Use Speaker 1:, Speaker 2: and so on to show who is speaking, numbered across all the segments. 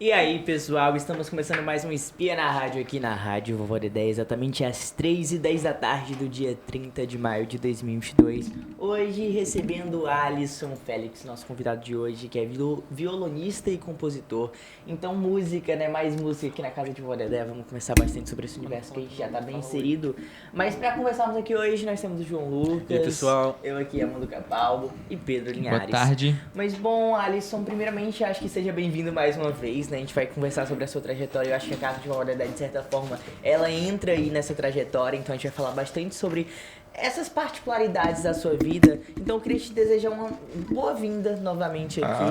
Speaker 1: E aí, pessoal, estamos começando mais um Espia na Rádio aqui na Rádio Vovó Dedé, exatamente às 3h10 da tarde do dia 30 de maio de 2022. Hoje recebendo Alisson Félix, nosso convidado de hoje, que é violonista e compositor. Então, música, né? Mais música aqui na casa de Vovó Dedé. Vamos conversar bastante sobre esse universo que a gente já tá bem inserido. Mas para conversarmos aqui hoje, nós temos o João Lucas.
Speaker 2: E aí, pessoal?
Speaker 1: Eu aqui, Amando Capalbo e Pedro Linhares.
Speaker 3: Boa tarde.
Speaker 1: Mas bom, Alisson, primeiramente, acho que seja bem-vindo mais uma vez, né? A gente vai conversar sobre a sua trajetória. Eu acho que a Casa de Vovó Dedé, de certa forma, ela entra aí nessa trajetória. Então a gente vai falar bastante sobre essas particularidades da sua vida. Então eu queria te desejar uma boa-vinda novamente aqui.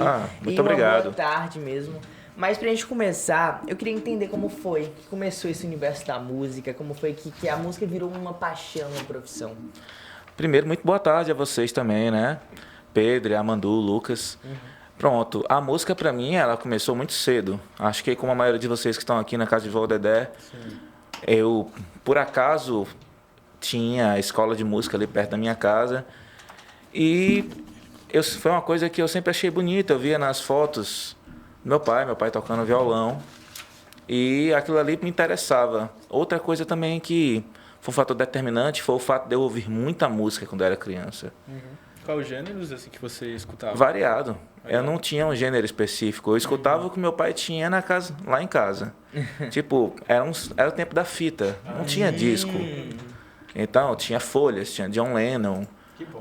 Speaker 2: Muito
Speaker 1: e
Speaker 2: obrigado.
Speaker 1: Uma boa tarde mesmo. Mas pra gente começar, eu queria entender como foi que começou esse universo da música, como foi que a música virou uma paixão, uma profissão.
Speaker 2: Primeiro, muito boa tarde a vocês também, né? Pedro, Amandu, Lucas. Pronto, a música pra mim, ela começou muito cedo. Acho que como a maioria de vocês que estão aqui na Casa de Vovó Dedé, eu, por acaso, tinha a escola de música ali perto da minha casa. E foi uma coisa que eu sempre achei bonita. Eu via nas fotos meu pai tocando violão. E aquilo ali me interessava. Outra coisa também que foi um fator determinante foi o fato de eu ouvir muita música quando eu era criança.
Speaker 3: Qual gêneros assim que você escutava?
Speaker 2: Variado. Eu não tinha um gênero específico. Eu escutava o que meu pai tinha na casa, lá em casa. Tipo, era o tempo da fita. Não tinha disco. Então, tinha Folhas, tinha John Lennon.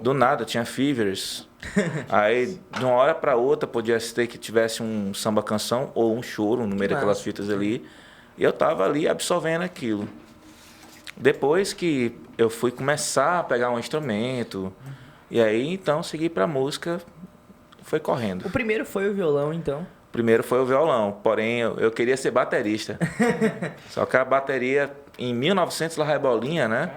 Speaker 2: Do nada, tinha Fevers. Aí, de uma hora para outra, podia ser que tivesse um samba canção ou um choro no meio daquelas fitas ali. E eu tava ali absorvendo aquilo. Depois que eu fui começar a pegar um instrumento, e aí, então, segui pra música, foi correndo.
Speaker 1: O primeiro foi o violão, então.
Speaker 2: Primeiro foi o violão, porém eu queria ser baterista. Só que a bateria, em 1900, lá Rebolinha, né?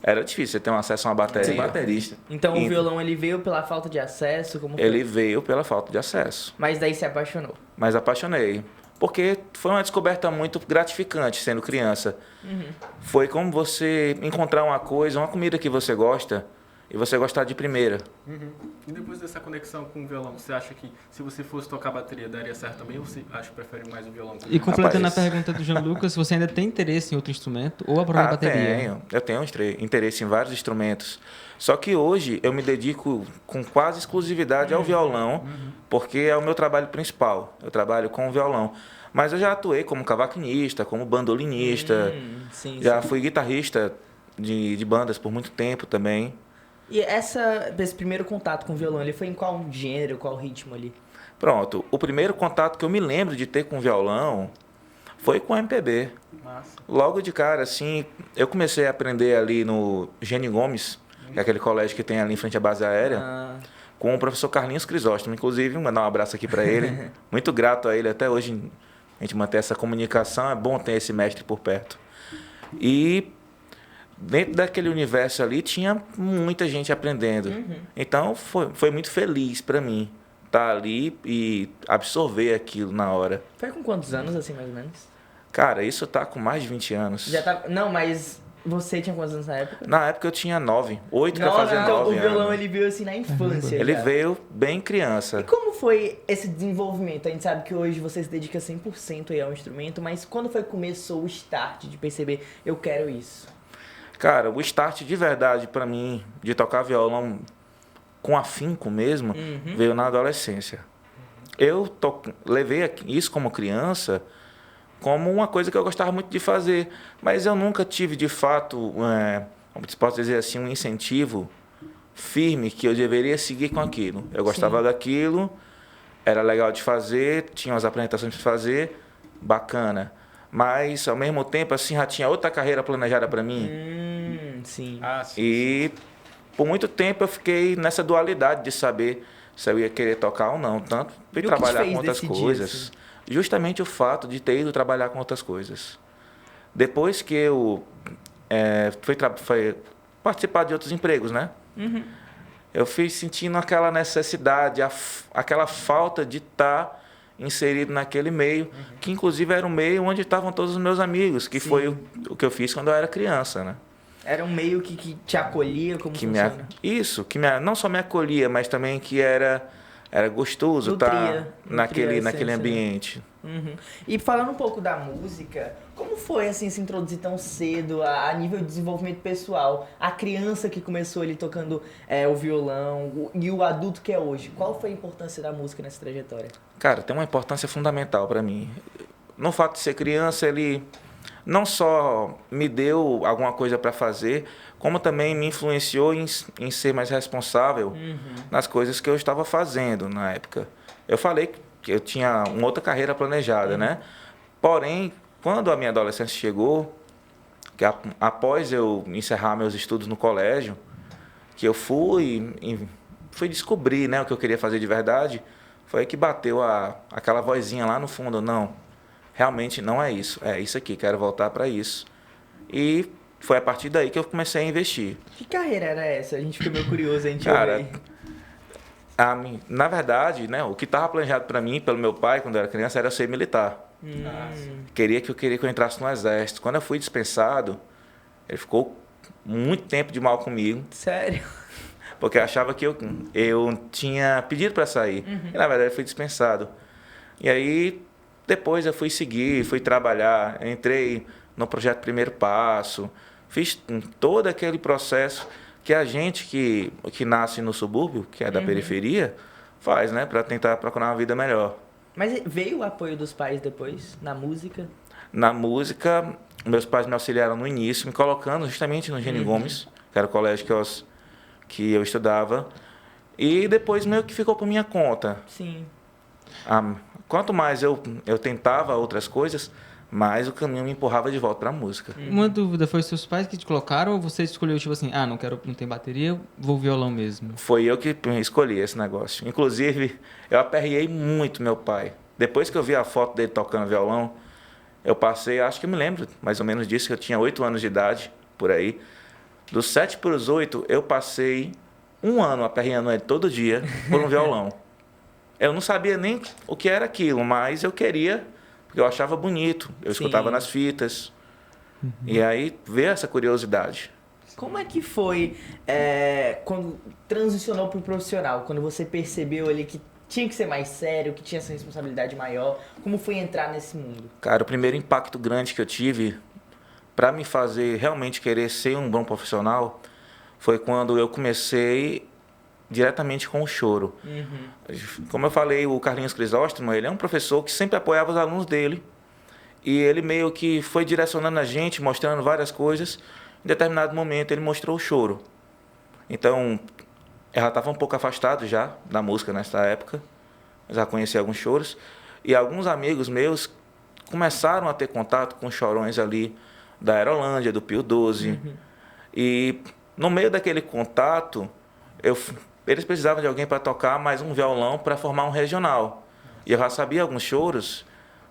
Speaker 2: Era difícil você ter um acesso a uma bateria.
Speaker 1: Sim.
Speaker 2: Baterista.
Speaker 1: Então o violão ele veio pela falta de acesso? Como foi?
Speaker 2: Ele veio pela falta de acesso.
Speaker 1: Mas daí se apaixonou?
Speaker 2: Mas apaixonei. Porque foi uma descoberta muito gratificante sendo criança. Foi como você encontrar uma coisa, uma comida que você gosta, e você gostar de primeira.
Speaker 3: E depois dessa conexão com o violão, você acha que se você fosse tocar bateria daria certo também ou você acha que prefere mais o violão?
Speaker 4: E completando
Speaker 2: Rapaz,
Speaker 4: a pergunta do João Lucas, você ainda tem interesse em outro instrumento ou a própria bateria?
Speaker 2: Eu tenho interesse em vários instrumentos. Só que hoje eu me dedico com quase exclusividade ao violão, porque é o meu trabalho principal. Eu trabalho com o violão. Mas eu já atuei como cavaquinista, como bandolinista, já fui guitarrista de bandas por muito tempo também.
Speaker 1: E esse primeiro contato com o violão, ele foi em qual gênero, qual ritmo ali?
Speaker 2: Pronto, o primeiro contato que eu me lembro de ter com violão foi com MPB.
Speaker 3: Massa.
Speaker 2: Logo de cara, assim, eu comecei a aprender ali no Gênio Gomes, que é aquele colégio que tem ali em frente à base aérea, com o professor Carlinhos Crisóstomo. Inclusive, mandar um abraço aqui para ele. Muito grato a ele, até hoje a gente mantém essa comunicação, é bom ter esse mestre por perto. E dentro daquele universo ali tinha muita gente aprendendo. Então foi muito feliz para mim estar ali e absorver aquilo na hora.
Speaker 1: Foi com quantos anos, assim, mais ou menos?
Speaker 2: Cara, isso tá com mais de 20 anos.
Speaker 1: Já tá... Não, mas você tinha quantos anos na época?
Speaker 2: Na época eu tinha 8 para
Speaker 1: Não,
Speaker 2: fazer
Speaker 1: então
Speaker 2: 9
Speaker 1: o violão
Speaker 2: anos.
Speaker 1: ele veio assim na infância.
Speaker 2: Ele
Speaker 1: já.
Speaker 2: veio bem criança.
Speaker 1: E como foi esse desenvolvimento? A gente sabe que hoje você se dedica 100% aí ao instrumento, mas quando foi que começou o start de perceber, eu quero isso?
Speaker 2: Cara, o start de verdade para mim, de tocar violão com afinco mesmo, veio na adolescência. Eu levei isso como criança como uma coisa que eu gostava muito de fazer, mas eu nunca tive de fato, posso dizer assim, um incentivo firme que eu deveria seguir com aquilo. Eu gostava daquilo, era legal de fazer, tinha umas apresentações para fazer, bacana. Mas, ao mesmo tempo, assim, já tinha outra carreira planejada para mim.
Speaker 1: Sim.
Speaker 2: E por muito tempo eu fiquei nessa dualidade de saber se eu ia querer tocar ou não. Tanto fui trabalhar com outras coisas.
Speaker 1: Dia, assim?
Speaker 2: Justamente o fato de ter ido trabalhar com outras coisas. Depois que eu fui participar de outros empregos, né? Eu fui sentindo aquela necessidade, aquela falta de estar inserido naquele meio, que inclusive era um meio onde estavam todos os meus amigos, que foi o que eu fiz quando eu era criança, né?
Speaker 1: Era um meio que te acolhia, como funciona?
Speaker 2: Isso, não só me acolhia, mas também que era era gostoso
Speaker 1: Nutria
Speaker 2: estar naquele
Speaker 1: a essência, né?
Speaker 2: ambiente.
Speaker 1: Uhum. E falando um pouco da música, como foi assim se introduzir tão cedo a nível de desenvolvimento pessoal? A criança que começou ali tocando o violão e o adulto que é hoje. Qual foi a importância da música nessa trajetória?
Speaker 2: Cara, tem uma importância fundamental para mim. No fato de ser criança, ele não só me deu alguma coisa para fazer, como também me influenciou em ser mais responsável nas coisas que eu estava fazendo na época. Eu falei que eu tinha uma outra carreira planejada, né? Porém, quando a minha adolescência chegou, que após eu encerrar meus estudos no colégio, que eu fui descobrir, né, o que eu queria fazer de verdade, foi aí que bateu aquela vozinha lá no fundo, não, realmente não é isso aqui, quero voltar para isso. E foi a partir daí que eu comecei a investir.
Speaker 1: Que carreira era essa? A gente ficou meio curioso, a gente
Speaker 2: Cara,
Speaker 1: ouve.
Speaker 2: na verdade, né, o que estava planejado para mim, pelo meu pai, quando eu era criança, era ser militar. Queria que eu entrasse no exército. Quando eu fui dispensado, ele ficou muito tempo de mal comigo,
Speaker 1: Sério?
Speaker 2: porque achava que eu tinha pedido para sair. E, na verdade, eu fui dispensado. E aí, depois eu fui seguir, fui trabalhar, entrei no projeto Primeiro Passo, fiz todo aquele processo que a gente que nasce no subúrbio, que é da periferia, faz, né, para tentar procurar uma vida melhor.
Speaker 1: Mas veio o apoio dos pais depois, na música?
Speaker 2: Na música, meus pais me auxiliaram no início, me colocando justamente no Gene Gomes, que era o colégio que eu estudava. E depois meio que ficou por minha conta.
Speaker 1: Sim.
Speaker 2: Quanto mais eu tentava outras coisas, mais o caminho me empurrava de volta para a música.
Speaker 4: Uma dúvida, foi seus pais que te colocaram ou você escolheu, tipo assim, não tem bateria, vou violão mesmo?
Speaker 2: Foi eu que escolhi esse negócio. Inclusive, eu aperriei muito meu pai. Depois que eu vi a foto dele tocando violão, eu passei, acho que eu me lembro mais ou menos disso, que eu tinha 8 anos de idade, por aí. Dos 7 para os 8, eu passei 1 ano aperreando ele todo dia por um violão. Eu não sabia nem o que era aquilo, mas eu queria, porque eu achava bonito. Eu escutava nas fitas. E aí veio essa curiosidade.
Speaker 1: Como é que foi quando transicionou para o profissional? Quando você percebeu ali que tinha que ser mais sério, que tinha essa responsabilidade maior? Como foi entrar nesse mundo?
Speaker 2: Cara, o primeiro impacto grande que eu tive para me fazer realmente querer ser um bom profissional foi quando eu comecei diretamente com o choro. Como eu falei, o Carlinhos Crisóstomo, ele é um professor que sempre apoiava os alunos dele. E ele meio que foi direcionando a gente, mostrando várias coisas. Em determinado momento, ele mostrou o choro. Então, eu já estava um pouco afastado já da música nessa época. Já conhecia alguns choros. E alguns amigos meus começaram a ter contato com chorões ali da Aerolândia, do Pio 12. E no meio daquele contato, eles precisavam de alguém para tocar mais um violão para formar um regional. E eu já sabia alguns choros.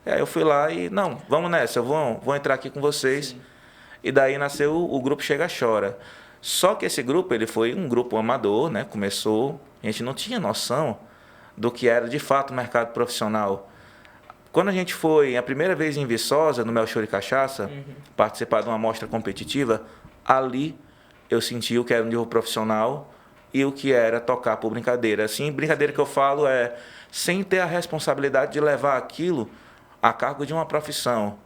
Speaker 2: E aí eu fui lá e, não, vamos nessa, eu vou entrar aqui com vocês. Sim. E daí nasceu o grupo Chega Chora. Só que esse grupo, ele foi um grupo amador, né? Começou, a gente não tinha noção do que era de fato o mercado profissional. Quando a gente foi a primeira vez em Viçosa, no Mel Show e Cachaça, participar de uma amostra competitiva, ali eu senti o que era um nível profissional e o que era tocar por brincadeira. Assim, brincadeira que eu falo é sem ter a responsabilidade de levar aquilo a cargo de uma profissão.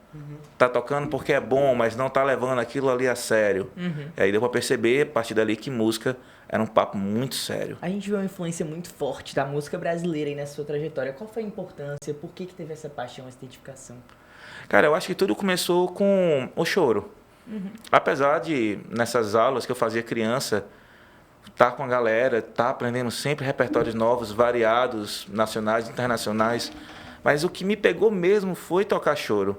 Speaker 2: Tá tocando porque é bom, mas não tá levando aquilo ali a sério. E aí deu para perceber, a partir dali, que música era um papo muito sério.
Speaker 1: A gente viu uma influência muito forte da música brasileira aí nessa sua trajetória. Qual foi a importância? Por que teve essa paixão, essa identificação?
Speaker 2: Cara, eu acho que tudo começou com o choro. Apesar de, nessas aulas que eu fazia criança, tá com a galera, tá aprendendo sempre repertórios novos, variados, nacionais, internacionais. Mas o que me pegou mesmo foi tocar choro.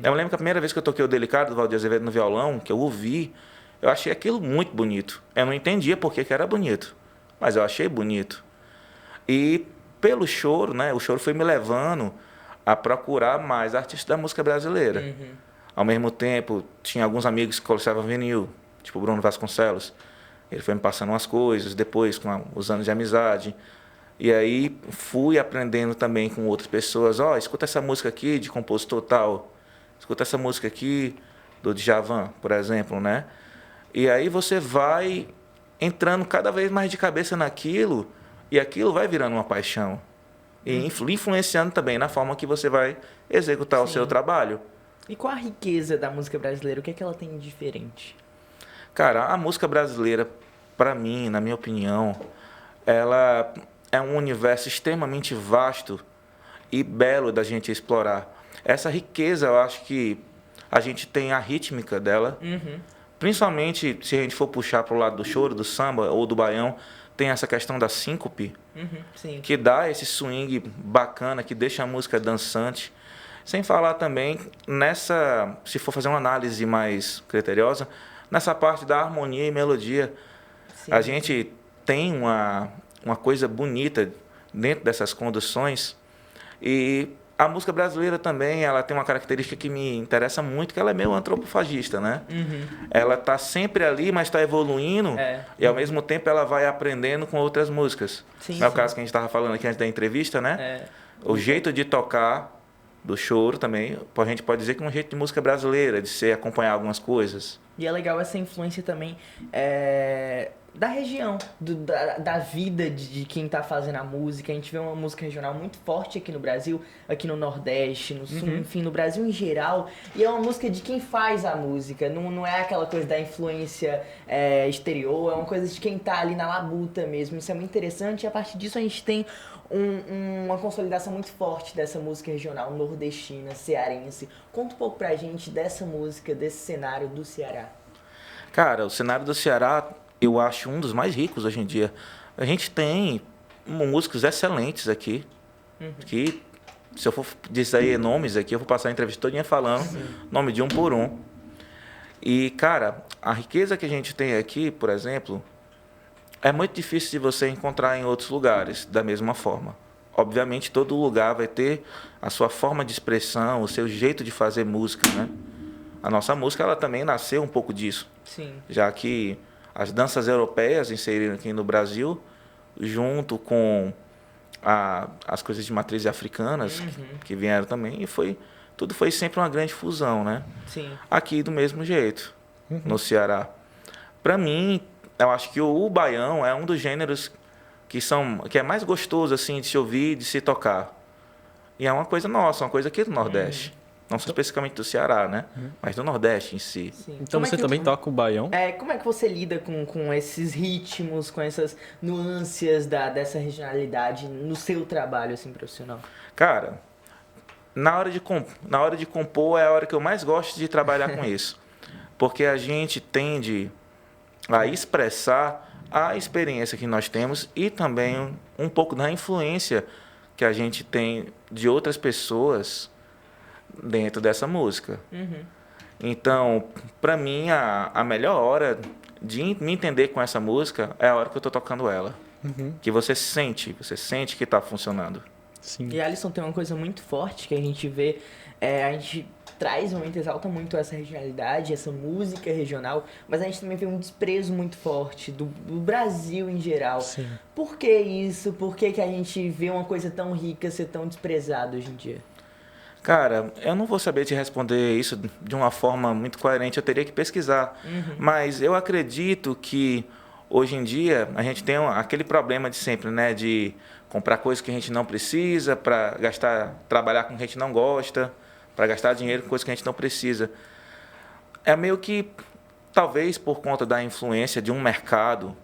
Speaker 2: Eu lembro que a primeira vez que eu toquei o Delicado, do Valdir Azevedo, no violão, que eu ouvi, eu achei aquilo muito bonito. Eu não entendia por que era bonito, mas eu achei bonito. E pelo choro, né, o choro foi me levando a procurar mais artistas da música brasileira. Ao mesmo tempo, tinha alguns amigos que colecionavam vinil, tipo o Bruno Vasconcelos. Ele foi me passando umas coisas, depois, com os anos de amizade. E aí fui aprendendo também com outras pessoas. Escuta essa música aqui de compositor tal. Escuta essa música aqui do Djavan, por exemplo, né? E aí você vai entrando cada vez mais de cabeça naquilo E aquilo vai virando uma paixão. E influenciando também na forma que você vai executar o
Speaker 1: Sim.
Speaker 2: seu trabalho.
Speaker 1: E qual a riqueza da música brasileira? O que é que ela tem de diferente?
Speaker 2: Cara, a música brasileira, para mim, na minha opinião, ela é um universo extremamente vasto e belo da gente explorar. Essa riqueza, eu acho que a gente tem a rítmica dela, principalmente se a gente for puxar para o lado do choro, do samba ou do baião, tem essa questão da síncope,
Speaker 1: Sim.
Speaker 2: que dá esse swing bacana, que deixa a música dançante. Sem falar também nessa, se for fazer uma análise mais criteriosa, nessa parte da harmonia e melodia.
Speaker 1: Sim.
Speaker 2: A gente tem uma coisa bonita dentro dessas conduções. E a música brasileira também, ela tem uma característica que me interessa muito, que ela é meio antropofagista, né? Ela está sempre ali, mas está evoluindo,
Speaker 1: É.
Speaker 2: e ao mesmo tempo ela vai aprendendo com outras músicas.
Speaker 1: Sim,
Speaker 2: Não é o
Speaker 1: sim.
Speaker 2: caso que a gente estava falando aqui antes da entrevista, né?
Speaker 1: É.
Speaker 2: O jeito de tocar do choro também, a gente pode dizer que é um jeito de música brasileira, de se acompanhar algumas coisas.
Speaker 1: E é legal essa influência também da região, da vida de quem tá fazendo a música. A gente vê uma música regional muito forte aqui no Brasil, aqui no Nordeste, no Sul, enfim, no Brasil em geral. E é uma música de quem faz a música, não é aquela coisa da influência exterior, é uma coisa de quem tá ali na labuta mesmo. Isso é muito interessante e a partir disso a gente tem uma consolidação muito forte dessa música regional nordestina, cearense. Conta um pouco pra gente dessa música, desse cenário do Ceará.
Speaker 2: Cara, o cenário do Ceará, eu acho um dos mais ricos hoje em dia. A gente tem músicos excelentes aqui, que, se eu for dizer nomes aqui, eu vou passar a entrevista todinha falando nome de um por um. E, cara, a riqueza que a gente tem aqui, por exemplo, é muito difícil de você encontrar em outros lugares da mesma forma. Obviamente, todo lugar vai ter a sua forma de expressão, o seu jeito de fazer música, né? A nossa música, ela também nasceu um pouco disso.
Speaker 1: Sim.
Speaker 2: Já que as danças europeias inseriram aqui no Brasil, junto com as coisas de matriz africanas que vieram também, e tudo foi sempre uma grande fusão, né?
Speaker 1: Sim.
Speaker 2: Aqui do mesmo jeito, no Ceará. Para mim, eu acho que o baião é um dos gêneros que é mais gostoso assim de se ouvir, de se tocar. E é uma coisa nossa, uma coisa aqui do Nordeste. Não só especificamente do Ceará, né? Mas do Nordeste em si.
Speaker 1: Sim.
Speaker 5: Então
Speaker 1: Como é
Speaker 5: você
Speaker 1: que-
Speaker 5: também toca o baião?
Speaker 1: Como é que você lida com esses ritmos, com essas nuances dessa regionalidade no seu trabalho assim, profissional?
Speaker 2: Cara, na hora de compor é a hora que eu mais gosto de trabalhar com isso. Porque a gente tende a expressar a experiência que nós temos e também um pouco da influência que a gente tem de outras pessoas dentro dessa música. Então, para mim, a melhor hora de me entender com essa música é a hora que eu estou tocando ela. Que você sente que está funcionando.
Speaker 5: Sim.
Speaker 1: E Alisson tem uma coisa muito forte que a gente vê, a gente traz muito, exalta muito essa regionalidade, essa música regional, mas a gente também vê um desprezo muito forte do Brasil em geral.
Speaker 5: Sim.
Speaker 1: Por que isso? Por que a gente vê uma coisa tão rica ser tão desprezada hoje em dia?
Speaker 2: Cara, eu não vou saber te responder isso de uma forma muito coerente, eu teria que pesquisar. Mas eu acredito que hoje em dia a gente tem aquele problema de sempre, né? De comprar coisas que a gente não precisa, para trabalhar com o que a gente não gosta, para gastar dinheiro com coisas que a gente não precisa. É meio que, talvez por conta da influência de um mercado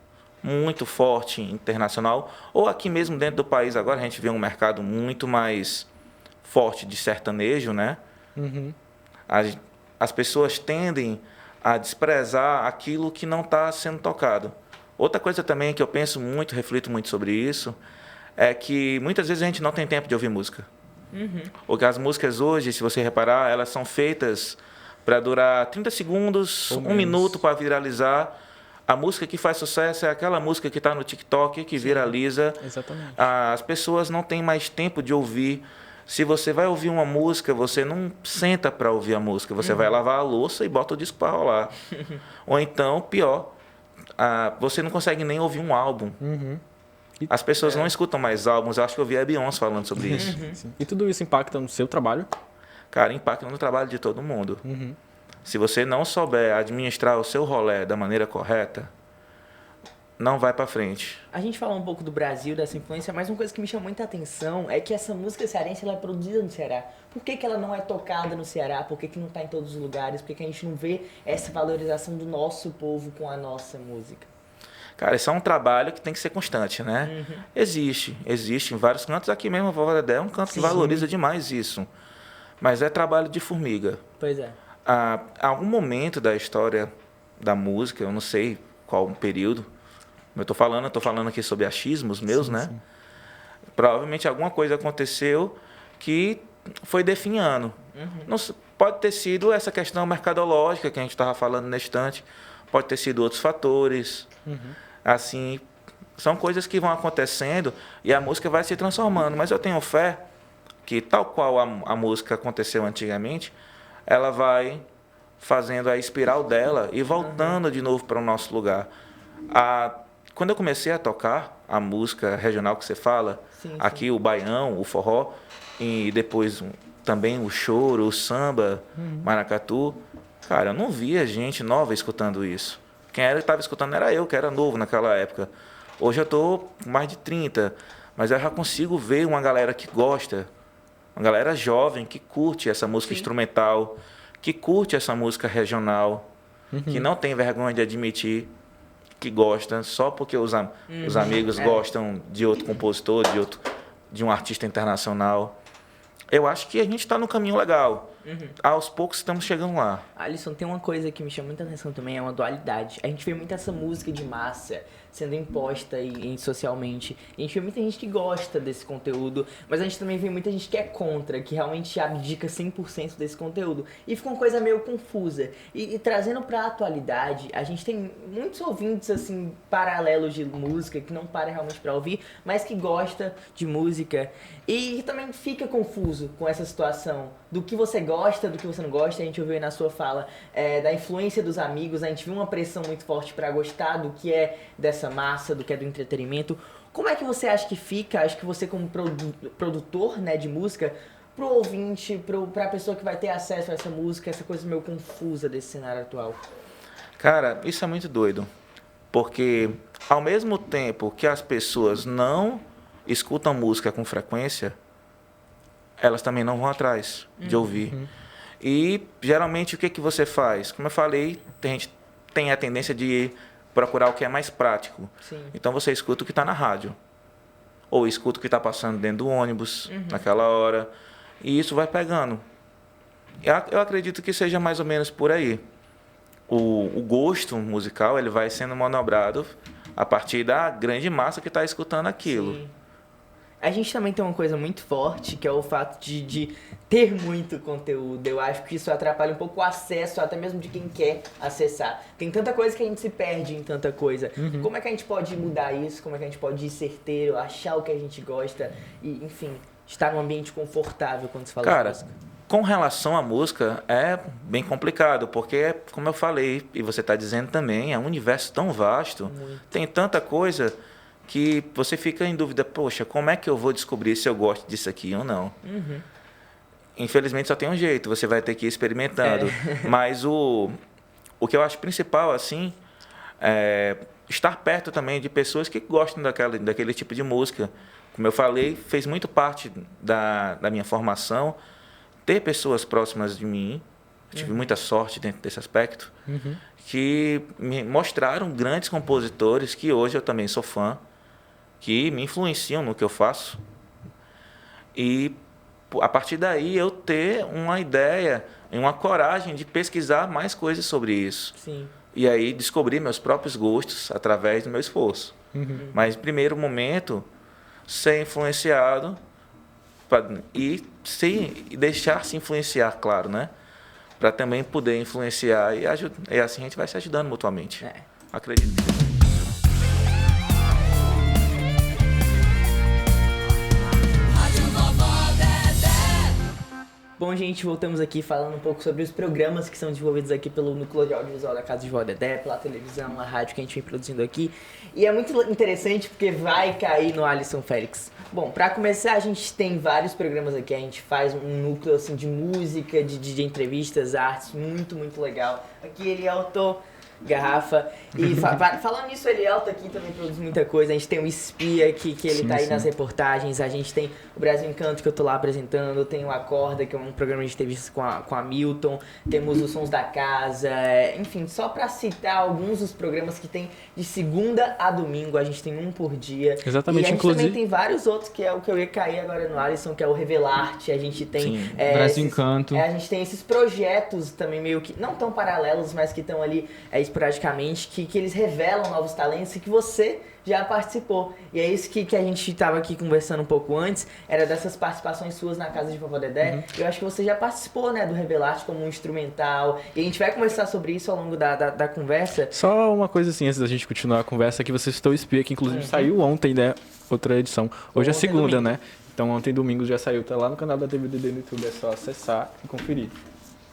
Speaker 2: muito forte internacional, ou aqui mesmo dentro do país agora a gente vê um mercado muito mais forte de sertanejo, né? As pessoas tendem a desprezar aquilo que não está sendo tocado. Outra coisa também que eu penso muito, reflito muito sobre isso, é que muitas vezes a gente não tem tempo de ouvir música. Porque as músicas hoje, se você reparar, elas são feitas para durar 30 segundos,
Speaker 5: Ou
Speaker 2: um
Speaker 5: menos.
Speaker 2: minuto para viralizar. A música que faz sucesso é aquela música que está no TikTok, que viraliza.
Speaker 5: Exatamente.
Speaker 2: As pessoas não têm mais tempo de ouvir. Se você vai ouvir uma música, você não senta para ouvir a música. Você vai lavar a louça e bota o disco para rolar. Ou então, pior, você não consegue nem ouvir um álbum. As pessoas não escutam mais álbuns. Eu acho que eu vi a Beyoncé falando sobre isso.
Speaker 5: Sim. E tudo isso impacta no seu trabalho?
Speaker 2: Cara, impacta no trabalho de todo mundo. Se você não souber administrar o seu rolê da maneira correta, não vai pra frente.
Speaker 1: A gente fala um pouco do Brasil, dessa influência, mas uma coisa que me chama muita atenção é que essa música cearense ela é produzida no Ceará. Por que ela não é tocada no Ceará? Por que não tá em todos os lugares? Por que a gente não vê essa valorização do nosso povo com a nossa música?
Speaker 2: Cara, isso é um trabalho que tem que ser constante, né? Existe em vários cantos. Aqui mesmo, a Vovó Dedé é um canto que valoriza demais isso. Mas é trabalho de formiga.
Speaker 1: Pois é.
Speaker 2: A algum momento da história da música, eu não sei qual período, eu tô falando aqui sobre achismos meus, né? Sim. Provavelmente alguma coisa aconteceu que foi definhando. Não, pode ter sido essa questão mercadológica que a gente estava falando na estante, pode ter sido outros fatores. Assim, são coisas que vão acontecendo e a música vai se transformando. Mas eu tenho fé que, tal qual a música aconteceu antigamente, ela vai fazendo a espiral dela e voltando de novo para o nosso lugar. Quando eu comecei a tocar a música regional que você fala, aqui o baião, o forró, e depois também o choro, o samba, maracatu, cara, eu não via gente nova escutando isso. Quem estava escutando era eu, que era novo naquela época. Hoje eu estou com mais de 30, mas eu já consigo ver uma galera que gosta, uma galera jovem que curte essa música instrumental, que curte essa música regional, que não tem vergonha de admitir que gosta, só porque os amigos gostam de outro compositor, de um artista internacional. Eu acho que a gente está no caminho legal. Aos poucos estamos chegando lá.
Speaker 1: Alisson, tem uma coisa que me chama muita atenção também, é uma dualidade. A gente vê muito essa música de massa sendo imposta socialmente. A gente vê muita gente que gosta desse conteúdo, mas a gente também vê muita gente que é contra, que realmente abdica 100% desse conteúdo. E fica uma coisa meio confusa. E trazendo pra atualidade, a gente tem muitos ouvintes, assim, paralelos de música, que não para realmente pra ouvir, mas que gosta de música. E também fica confuso com essa situação do que você gosta, do que você não gosta. A gente ouviu aí na sua fala da influência dos amigos, a gente viu uma pressão muito forte pra gostar do que é dessa massa, do que é do entretenimento. Como é que você acha que fica, acho que você como produtor, né, de música, pro ouvinte, pra pessoa que vai ter acesso a essa música, essa coisa meio confusa desse cenário atual?
Speaker 2: Cara, isso é muito doido, porque ao mesmo tempo que as pessoas não escutam música com frequência, elas também não vão atrás de ouvir. E geralmente o que você faz? Como eu falei, a gente tem a tendência de procurar o que é mais prático. Então você escuta o que está na rádio, ou escuta o que está passando dentro do ônibus naquela hora, e isso vai pegando. Eu acredito que seja mais ou menos por aí. O gosto musical ele vai sendo manobrado a partir da grande massa que está escutando aquilo.
Speaker 1: Sim. A gente também tem uma coisa muito forte, que é o fato de ter muito conteúdo. Eu acho que isso atrapalha um pouco o acesso, até mesmo de quem quer acessar. Tem tanta coisa que a gente se perde em tanta coisa. Como é que a gente pode mudar isso? Como é que a gente pode ir certeiro, achar o que a gente gosta e, enfim, estar num ambiente confortável quando se fala de música?
Speaker 2: Com relação à música, é bem complicado, porque, como eu falei, e você está dizendo também, é um universo tão vasto, tem tanta coisa que você fica em dúvida, poxa, como é que eu vou descobrir se eu gosto disso aqui ou não? Infelizmente só tem um jeito, você vai ter que ir experimentando. Mas o que eu acho principal, assim, é estar perto também de pessoas que gostam daquele tipo de música. Como eu falei, fez muito parte da minha formação, ter pessoas próximas de mim, tive muita sorte dentro desse aspecto, que me mostraram grandes compositores, que hoje eu também sou fã, que me influenciam no que eu faço. E a partir daí eu ter uma ideia e uma coragem de pesquisar mais coisas sobre isso. E aí descobrir meus próprios gostos através do meu esforço. Mas no primeiro momento, ser influenciado e deixar-se influenciar, claro, né? Para também poder influenciar e assim a gente vai se ajudando mutuamente. Acredito que sim.
Speaker 1: Bom, gente, voltamos aqui falando um pouco sobre os programas que são desenvolvidos aqui pelo Núcleo de Audiovisual da Casa de Vó Dedé, pela televisão, a rádio que a gente vem produzindo aqui. E é muito interessante porque vai cair no Alisson Félix. Bom, pra começar, a gente tem vários programas aqui, a gente faz um núcleo assim, de música, de entrevistas, artes, muito, muito legal. Aqui ele é autor garrafa. E falando nisso, ele alto aqui também produz muita coisa. A gente tem o Espia aqui, que ele tá aí nas reportagens. A gente tem o Brasil Encanto, que eu tô lá apresentando. Tem o Acorda, que é um programa de entrevistas com a Milton. Temos os Sons da Casa. Enfim, só pra citar alguns dos programas que tem de segunda a domingo. A gente tem um por dia.
Speaker 5: Exatamente,
Speaker 1: E a gente
Speaker 5: inclusive.
Speaker 1: também tem vários outros, que é o que eu ia cair agora no Alisson, que é o Revelarte. A gente tem...
Speaker 4: Brasil Encanto.
Speaker 1: A gente tem esses projetos também meio que, não tão paralelos, mas que estão ali esporadicamente, que eles revelam novos talentos e que você já participou. E é isso que a gente estava aqui conversando um pouco antes, era dessas participações suas na casa de Vovó Dedé. Eu acho que você já participou, né, do Revelarte como um instrumental. E a gente vai conversar sobre isso ao longo da conversa.
Speaker 5: Só uma coisa assim, antes da gente continuar a conversa, que você citou o Espia, que inclusive saiu ontem, né? Outra edição. Hoje é
Speaker 1: Ontem,
Speaker 5: segunda,
Speaker 1: domingo.
Speaker 5: né? Então ontem, domingo, já saiu. Tá lá no canal da TVDD no YouTube, é só acessar e conferir.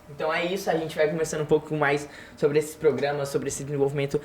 Speaker 1: Então é isso, a gente vai conversando um pouco mais sobre esses programas, sobre esse desenvolvimento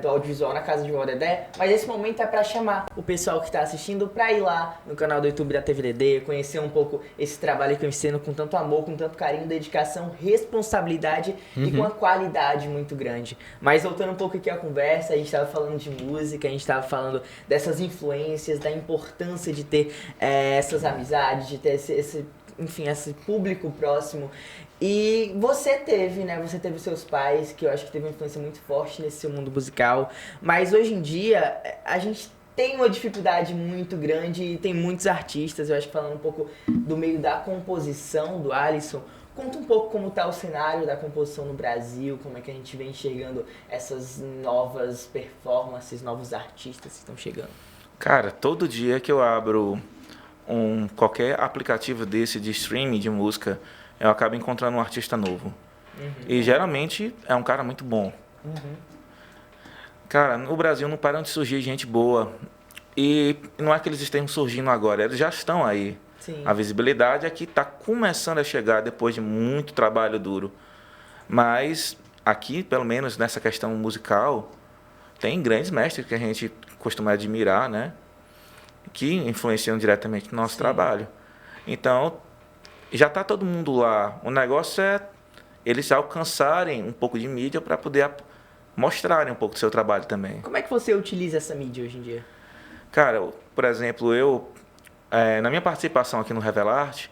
Speaker 1: do audiovisual na casa de Vovó Dedé. Mas esse momento é para chamar o pessoal que está assistindo para ir lá no canal do YouTube da TVDD, conhecer um pouco esse trabalho que eu ensino com tanto amor, com tanto carinho, dedicação, responsabilidade e com uma qualidade muito grande. Mas voltando um pouco aqui à conversa, a gente estava falando de música, a gente estava falando dessas influências, da importância de ter essas amizades, de ter esse público próximo. E você teve, né? Você teve seus pais, que eu acho que teve uma influência muito forte nesse seu mundo musical. Mas hoje em dia, a gente tem uma dificuldade muito grande e tem muitos artistas. Eu acho que falando um pouco do meio da composição do Alisson, conta um pouco como tá o cenário da composição no Brasil, como é que a gente vem enxergando essas novas performances, novos artistas que estão chegando.
Speaker 2: Cara, todo dia que eu abro qualquer aplicativo desse de streaming de música, eu acabo encontrando um artista novo. E geralmente é um cara muito bom. Cara, no Brasil não param de surgir gente boa. E não é que eles estejam surgindo agora, eles já estão aí.
Speaker 1: Sim.
Speaker 2: A visibilidade é que está começando a chegar depois de muito trabalho duro. Mas aqui, pelo menos nessa questão musical, tem grandes mestres que a gente costuma admirar, né? Que influenciam diretamente no nosso trabalho. Então, já está todo mundo lá. O negócio é eles alcançarem um pouco de mídia para poder mostrarem um pouco do seu trabalho também.
Speaker 1: Como é que você utiliza essa mídia hoje em dia?
Speaker 2: Cara, por exemplo, na minha participação aqui no Revelarte,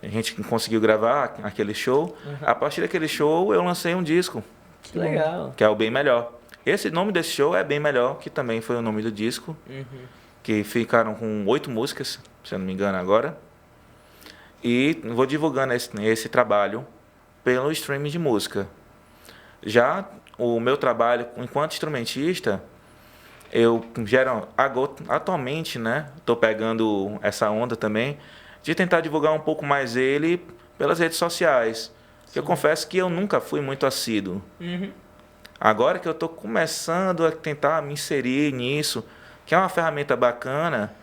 Speaker 2: a gente conseguiu gravar aquele show. A partir daquele show, eu lancei um disco,
Speaker 1: Que legal.
Speaker 2: que é o Bem Melhor. Esse nome desse show é Bem Melhor, que também foi o nome do disco, que ficaram com 8 músicas, se eu não me engano agora. E vou divulgando esse trabalho pelo streaming de música. Já o meu trabalho enquanto instrumentista, atualmente, né, estou pegando essa onda também de tentar divulgar um pouco mais ele pelas redes sociais. Eu confesso que eu nunca fui muito assíduo. Agora que eu estou começando a tentar me inserir nisso, que é uma ferramenta bacana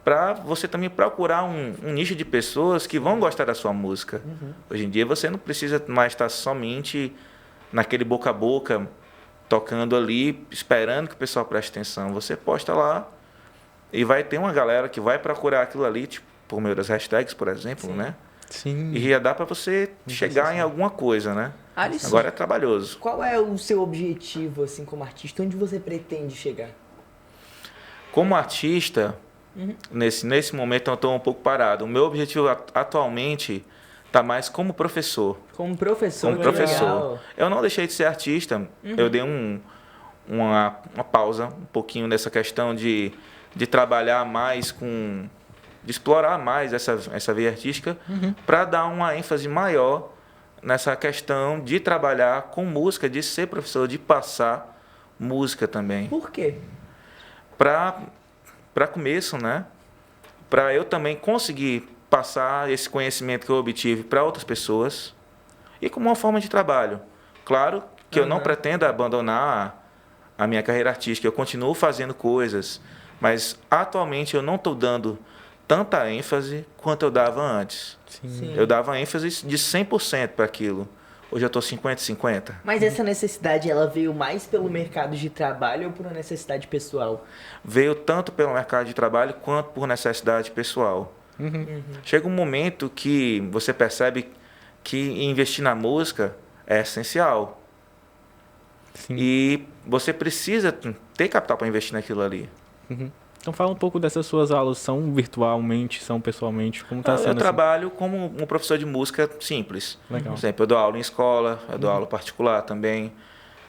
Speaker 2: para você também procurar um nicho de pessoas que vão gostar da sua música. Hoje em dia você não precisa mais estar somente naquele boca a boca, tocando ali, esperando que o pessoal preste atenção. Você posta lá e vai ter uma galera que vai procurar aquilo ali, tipo, por meio das hashtags, por exemplo, né?
Speaker 5: Sim.
Speaker 2: E já dá para você chegar em alguma coisa, né?
Speaker 1: Alisson,
Speaker 2: Agora é trabalhoso.
Speaker 1: qual é o seu objetivo, assim, como artista? Onde você pretende chegar?
Speaker 2: Como artista, nesse momento eu estou um pouco parado. O meu objetivo atualmente está mais como professor.
Speaker 1: Como professor,
Speaker 2: Como
Speaker 1: que
Speaker 2: professor.
Speaker 1: legal.
Speaker 2: Eu não deixei de ser artista. Eu dei uma pausa um pouquinho nessa questão de trabalhar mais de explorar mais essa veia artística para dar uma ênfase maior nessa questão de trabalhar com música, de ser professor, de passar música também.
Speaker 1: Por quê?
Speaker 2: Para começo, né? Para eu também conseguir passar esse conhecimento que eu obtive para outras pessoas e como uma forma de trabalho. Claro que eu não pretendo abandonar a minha carreira artística, eu continuo fazendo coisas, mas atualmente eu não estou dando tanta ênfase quanto eu dava antes.
Speaker 1: Sim.
Speaker 2: Eu dava ênfase de 100% para aquilo. Hoje eu estou 50-50.
Speaker 1: Mas essa necessidade, ela veio mais pelo mercado de trabalho ou por uma necessidade pessoal?
Speaker 2: Veio tanto pelo mercado de trabalho quanto por necessidade pessoal. Chega um momento que você percebe que investir na música é essencial.
Speaker 5: Sim.
Speaker 2: E você precisa ter capital para investir naquilo ali.
Speaker 5: Uhum. Então fala um pouco dessas suas aulas, são virtualmente, são pessoalmente, como está
Speaker 2: Eu
Speaker 5: sendo assim?
Speaker 2: trabalho como um professor de música simples.
Speaker 5: Legal.
Speaker 2: Sempre eu dou aula em escola, eu dou aula particular também,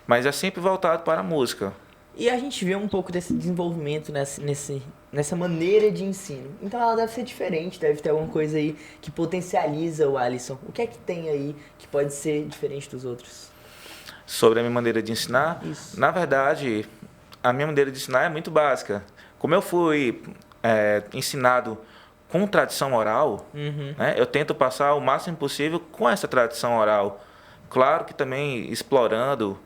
Speaker 2: mas é sempre voltado para a música.
Speaker 1: E a gente vê um pouco desse desenvolvimento nessa maneira de ensino. Então ela deve ser diferente, deve ter alguma coisa aí que potencializa o Alisson. O que é que tem aí que pode ser diferente dos outros?
Speaker 2: Sobre a minha maneira de ensinar,
Speaker 1: Isso.
Speaker 2: na verdade, a minha maneira de ensinar é muito básica. Como eu fui ensinado com tradição oral, né, eu tento passar o máximo possível com essa tradição oral. Claro que também explorando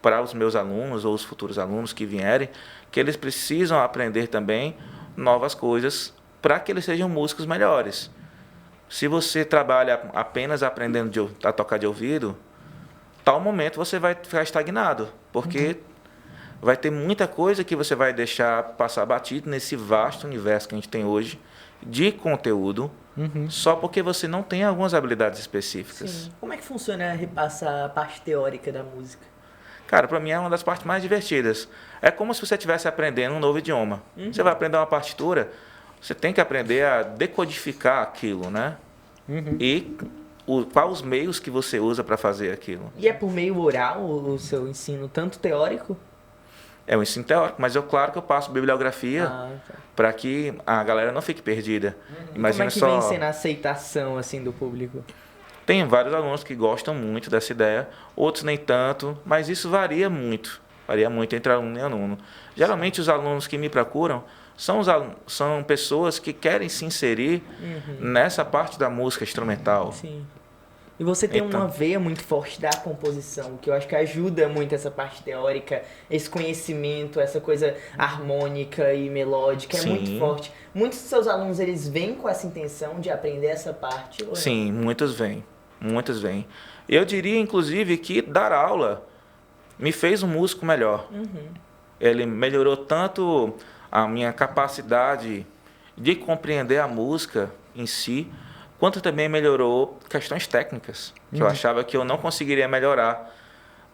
Speaker 2: para os meus alunos ou os futuros alunos que vierem, que eles precisam aprender também novas coisas para que eles sejam músicos melhores. Se você trabalha apenas aprendendo a tocar de ouvido, tal momento você vai ficar estagnado, porque vai ter muita coisa que você vai deixar passar batido nesse vasto universo que a gente tem hoje de conteúdo, só porque você não tem algumas habilidades específicas.
Speaker 1: Sim. Como é que funciona repassar a parte teórica da música?
Speaker 2: Cara, para mim é uma das partes mais divertidas. É como se você estivesse aprendendo um novo idioma. Você vai aprender uma partitura, você tem que aprender a decodificar aquilo, né? E quais os meios que você usa para fazer aquilo.
Speaker 1: E é por meio oral o seu ensino, tanto teórico?
Speaker 2: É um ensino teórico, mas claro que eu passo bibliografia
Speaker 1: Tá.
Speaker 2: para que a galera não fique perdida. Imagina
Speaker 1: Como é que
Speaker 2: só,
Speaker 1: vem sendo a aceitação assim do público?
Speaker 2: tem vários alunos que gostam muito dessa ideia, outros nem tanto, mas isso varia muito entre aluno e aluno. Geralmente os alunos que me procuram são pessoas que querem se inserir nessa parte da música instrumental.
Speaker 1: Sim. E você tem
Speaker 2: Então.
Speaker 1: uma veia muito forte da composição, que eu acho que ajuda muito essa parte teórica, esse conhecimento, essa coisa harmônica e melódica, é
Speaker 2: Sim.
Speaker 1: muito forte. Muitos dos seus alunos, eles vêm com essa intenção de aprender essa parte? Ou não?
Speaker 2: Sim, muitos vêm. Eu diria, inclusive, que dar aula me fez um músico melhor. Ele melhorou tanto a minha capacidade de compreender a música em si, quanto também melhorou questões técnicas, que eu achava que eu não conseguiria melhorar.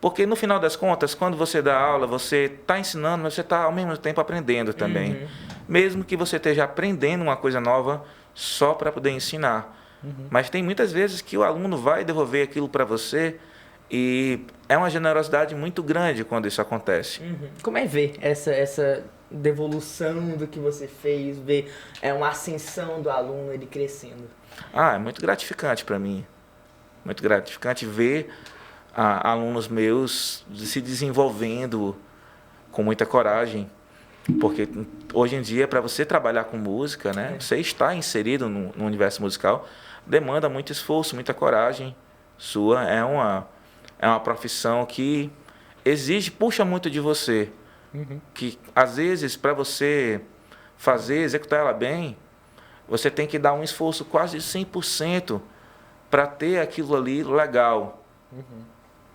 Speaker 2: Porque, no final das contas, quando você dá aula, você está ensinando, mas você está, ao mesmo tempo, aprendendo também. Mesmo que você esteja aprendendo uma coisa nova só para poder ensinar. Mas tem muitas vezes que o aluno vai devolver aquilo para você e é uma generosidade muito grande quando isso acontece.
Speaker 1: Como é ver essa devolução do que você fez, ver uma ascensão do aluno, ele crescendo?
Speaker 2: É muito gratificante para mim. Muito gratificante ver alunos meus se desenvolvendo com muita coragem. Porque hoje em dia, para você trabalhar com música, né, você está inserido no universo musical, demanda muito esforço, muita coragem sua. É uma profissão que puxa muito de você. Que, às vezes, para você executar ela bem, você tem que dar um esforço quase 100% para ter aquilo ali legal.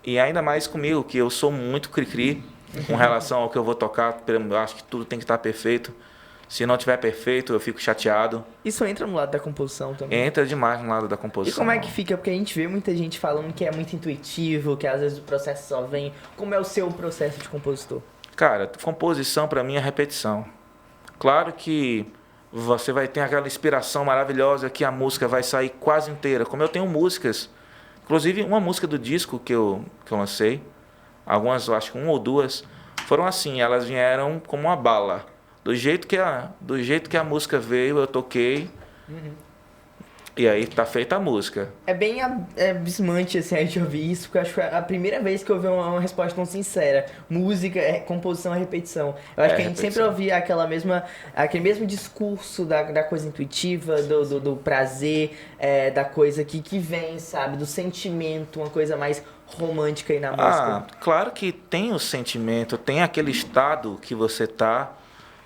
Speaker 2: E ainda mais comigo, que eu sou muito cri-cri com relação ao que eu vou tocar. Eu acho que tudo tem que estar perfeito. Se não tiver perfeito, eu fico chateado.
Speaker 1: Isso entra no lado da composição também?
Speaker 2: Entra demais no lado da
Speaker 1: E
Speaker 2: composição.
Speaker 1: como é que fica? Porque a gente vê muita gente falando que é muito intuitivo, que às vezes o processo só vem. Como é o seu processo de compositor?
Speaker 2: Cara, composição para mim é repetição. Claro que você vai ter aquela inspiração maravilhosa que a música vai sair quase inteira. Como eu tenho músicas, inclusive uma música do disco que eu lancei, algumas, eu acho que uma ou duas, foram assim, elas vieram como uma bala. Do jeito que a música veio, eu toquei. E aí tá feita a música.
Speaker 1: É bem abismante assim, a gente ouvir isso, porque eu acho que é a primeira vez que eu ouvi uma resposta tão sincera. Música, composição é repetição. Eu acho que a gente sempre ouvia aquele mesmo discurso da coisa intuitiva, do prazer, da coisa que vem, sabe? Do sentimento, uma coisa mais romântica aí na música.
Speaker 2: Claro que tem o sentimento, tem aquele estado que você tá,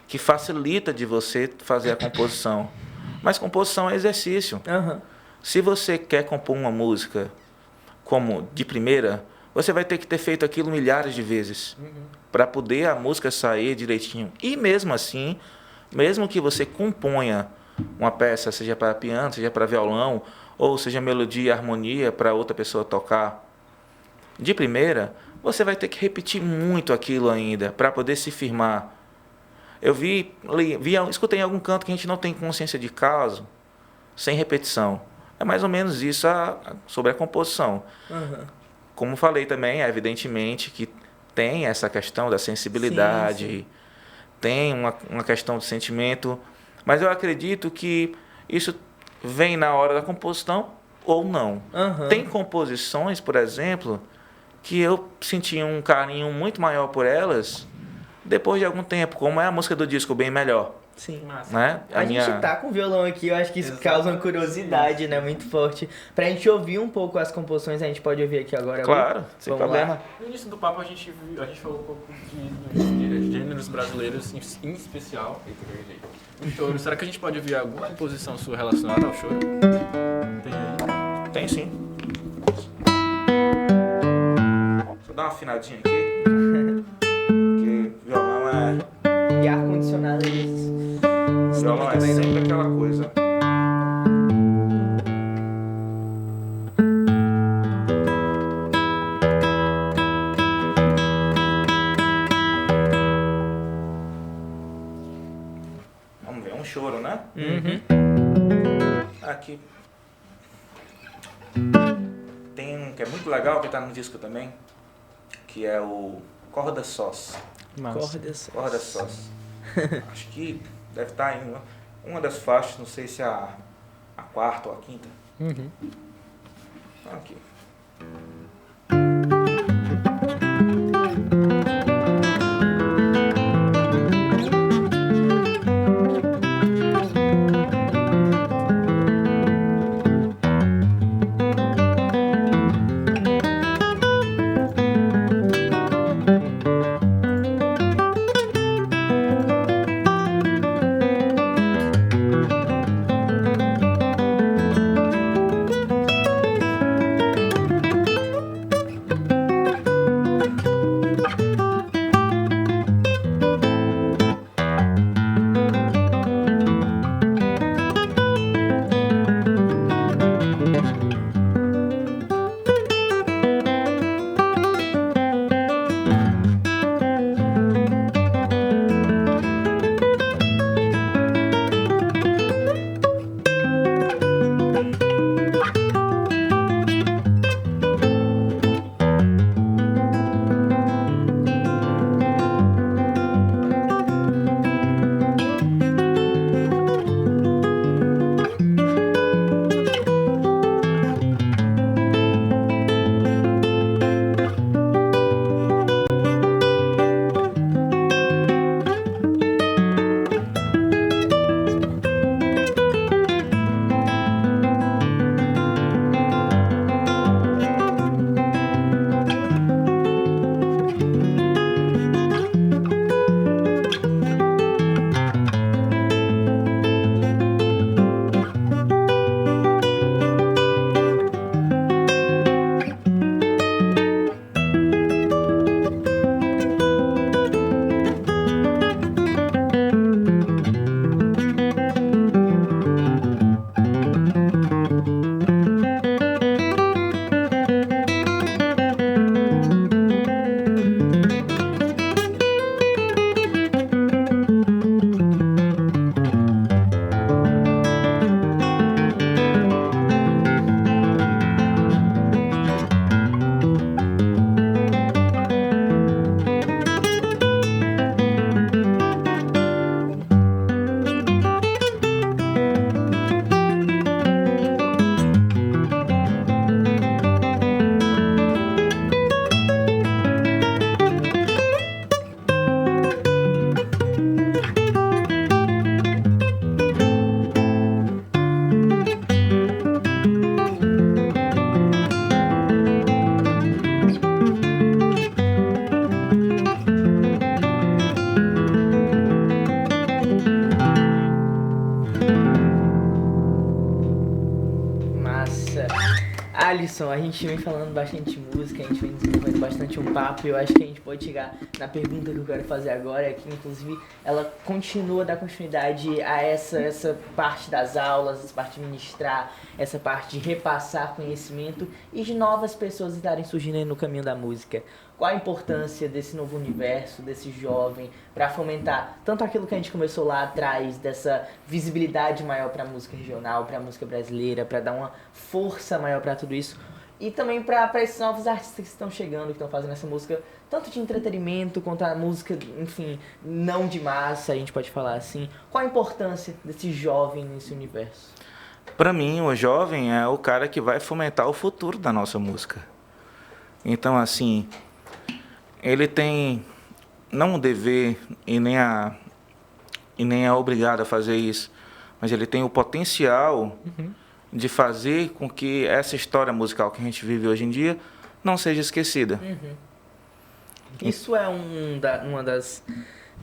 Speaker 2: que facilita de você fazer a composição. Mas composição é exercício. Se você quer compor uma música como de primeira, você vai ter que ter feito aquilo milhares de vezes para poder a música sair direitinho. E mesmo assim, mesmo que você componha uma peça, seja para piano, seja para violão, ou seja melodia e harmonia para outra pessoa tocar, de primeira, você vai ter que repetir muito aquilo ainda para poder se firmar. Eu escutei em algum canto que a gente não tem consciência de causa sem repetição. É mais ou menos isso sobre a composição. Como falei também, evidentemente que tem essa questão da sensibilidade,
Speaker 1: Sim.
Speaker 2: tem uma questão de sentimento, mas eu acredito que isso vem na hora da composição ou não. Tem composições, por exemplo, que eu senti um carinho muito maior por elas depois de algum tempo, como é a música do disco Bem Melhor.
Speaker 1: Sim.
Speaker 3: Massa.
Speaker 2: Né?
Speaker 1: A gente tá com violão aqui, eu acho que isso causa uma curiosidade, né, muito forte. Pra gente ouvir um pouco as composições, a gente pode ouvir aqui agora.
Speaker 2: Claro, sem
Speaker 1: Vamos
Speaker 2: problema.
Speaker 1: lá.
Speaker 3: No início do papo a gente falou um pouco de gêneros brasileiros, em especial. Eita, gaguejei. O choro. Será que a gente pode ouvir alguma composição sua relacionada ao choro? Tem aí?
Speaker 2: Tem sim. Deixa eu dar uma afinadinha aqui. Porque violão
Speaker 1: E ar-condicionado eles.
Speaker 2: violão é sempre aquela coisa. Vamos ver, um choro, né? Aqui. Tem um que é muito legal, que tá no disco também, que é o Corda Sós. Corda Sós. Acho que deve estar em uma das faixas, não sei se é a quarta ou a quinta. Aqui.
Speaker 1: Alisson, a gente vem falando bastante música, a gente vem desenvolvendo bastante um papo e eu acho que a gente pode chegar na pergunta que eu quero fazer agora, que inclusive ela continua, dá continuidade a essa parte das aulas, essa parte de ministrar, essa parte de repassar conhecimento e de novas pessoas estarem surgindo aí no caminho da música. Qual a importância desse novo universo, desse jovem, para fomentar tanto aquilo que a gente começou lá atrás, dessa visibilidade maior para a música regional, para a música brasileira, para dar uma força maior para tudo isso, e também para esses novos artistas que estão chegando, que estão fazendo essa música, tanto de entretenimento quanto a música, enfim, não de massa, a gente pode falar assim. Qual a importância desse jovem nesse universo?
Speaker 2: Para mim, o jovem é o cara que vai fomentar o futuro da nossa música. Então, assim, ele tem não o dever e nem é obrigado a fazer isso, mas ele tem o potencial de fazer com que essa história musical que a gente vive hoje em dia não seja esquecida.
Speaker 1: Isso é uma das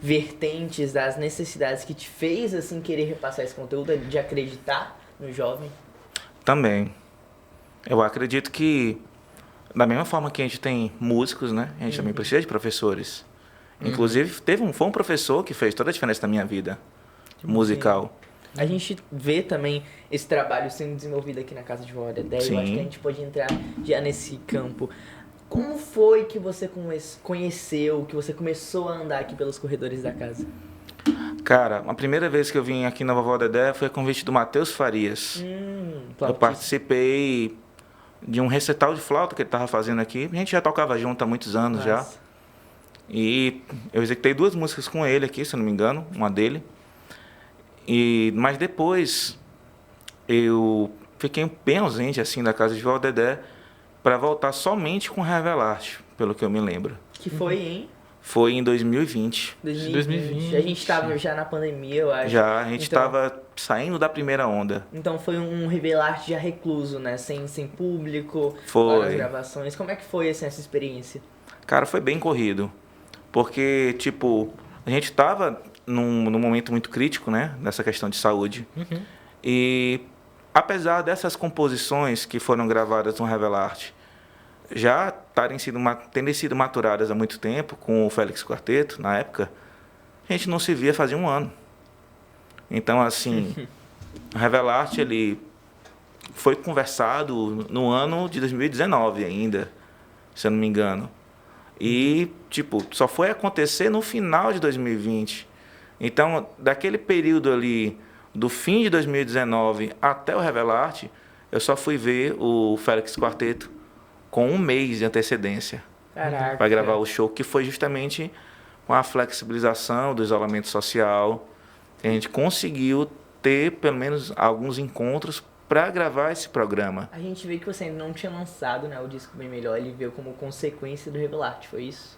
Speaker 1: vertentes, das necessidades que te fez assim querer repassar esse conteúdo, de acreditar no jovem?
Speaker 2: Também. Eu acredito que, da mesma forma que a gente tem músicos, né? A gente também precisa de professores. Inclusive, foi um professor que fez toda a diferença na minha vida musical.
Speaker 1: A gente vê também esse trabalho sendo desenvolvido aqui na Casa de Vó Dedé. Eu acho que a gente pode entrar já nesse campo. Como foi que você conheceu, que você começou a andar aqui pelos corredores da casa?
Speaker 2: Cara, a primeira vez que eu vim aqui na Vovó Dedé foi a convite do Matheus Farias. Eu participei de um recital de flauta que ele estava fazendo aqui. A gente já tocava junto há muitos anos já. E eu executei 2 músicas com ele aqui, se eu não me engano, uma dele. Mas depois eu fiquei bem ausente assim da Casa de Vó Dedé para voltar somente com Revelarte, pelo que eu me lembro.
Speaker 1: Que foi em?
Speaker 2: Foi em 2020.
Speaker 4: 2020.
Speaker 1: A gente estava já na pandemia, eu acho.
Speaker 2: Já, a gente estava saindo da primeira onda.
Speaker 1: Então foi um Revelarte já recluso, né? Sem público,
Speaker 2: Foi.
Speaker 1: várias gravações. Como é que foi assim, essa experiência?
Speaker 2: Cara, foi bem corrido. Porque, tipo, a gente estava num momento muito crítico, né? Nessa questão de saúde. E, apesar dessas composições que foram gravadas no Revelarte já terem sido maturadas há muito tempo, com o Félix Quarteto, na época, a gente não se via fazia um ano. Então, assim, o Revelarte, ele foi conversado no ano de 2019 ainda, se eu não me engano. E, tipo, só foi acontecer no final de 2020. Então, daquele período ali, do fim de 2019 até o Revelarte, eu só fui ver o Félix Quarteto com 1 mês de antecedência para gravar o show, que foi justamente com a flexibilização do isolamento social. A gente conseguiu ter, pelo menos, alguns encontros para gravar esse programa.
Speaker 1: A gente vê que você ainda não tinha lançado, né, o disco Bem Melhor, ele veio como consequência do Revelarte, foi isso?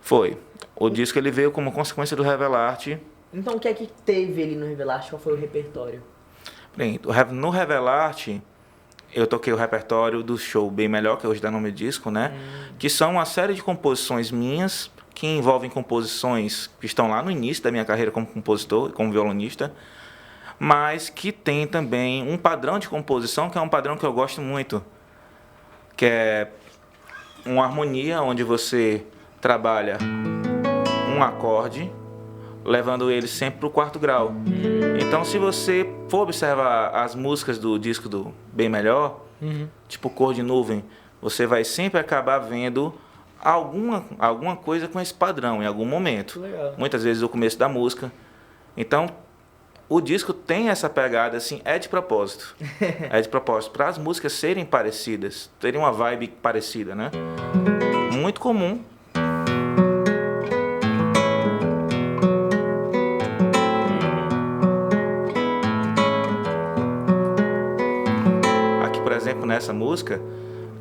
Speaker 2: Foi. O disco ele veio como consequência do Revelarte.
Speaker 1: Então o que é que teve ali no Revelarte? Qual foi o repertório?
Speaker 2: Bem, no Revelarte, eu toquei o repertório do show Bem Melhor, que hoje dá nome de disco, né? Que são uma série de composições minhas, que envolvem composições que estão lá no início da minha carreira como compositor, como violonista, mas que tem também um padrão de composição, que é um padrão que eu gosto muito, que é uma harmonia onde você trabalha um acorde, levando ele sempre para o 4º grau. Então, se você for observar as músicas do disco do Bem Melhor, tipo Cor de Nuvem, você vai sempre acabar vendo alguma coisa com esse padrão em algum momento.
Speaker 1: Legal.
Speaker 2: Muitas vezes o começo da música. Então, o disco tem essa pegada, assim, é de propósito. É de propósito, para as músicas serem parecidas, terem uma vibe parecida, né? Muito comum. Aqui, por exemplo, nessa música,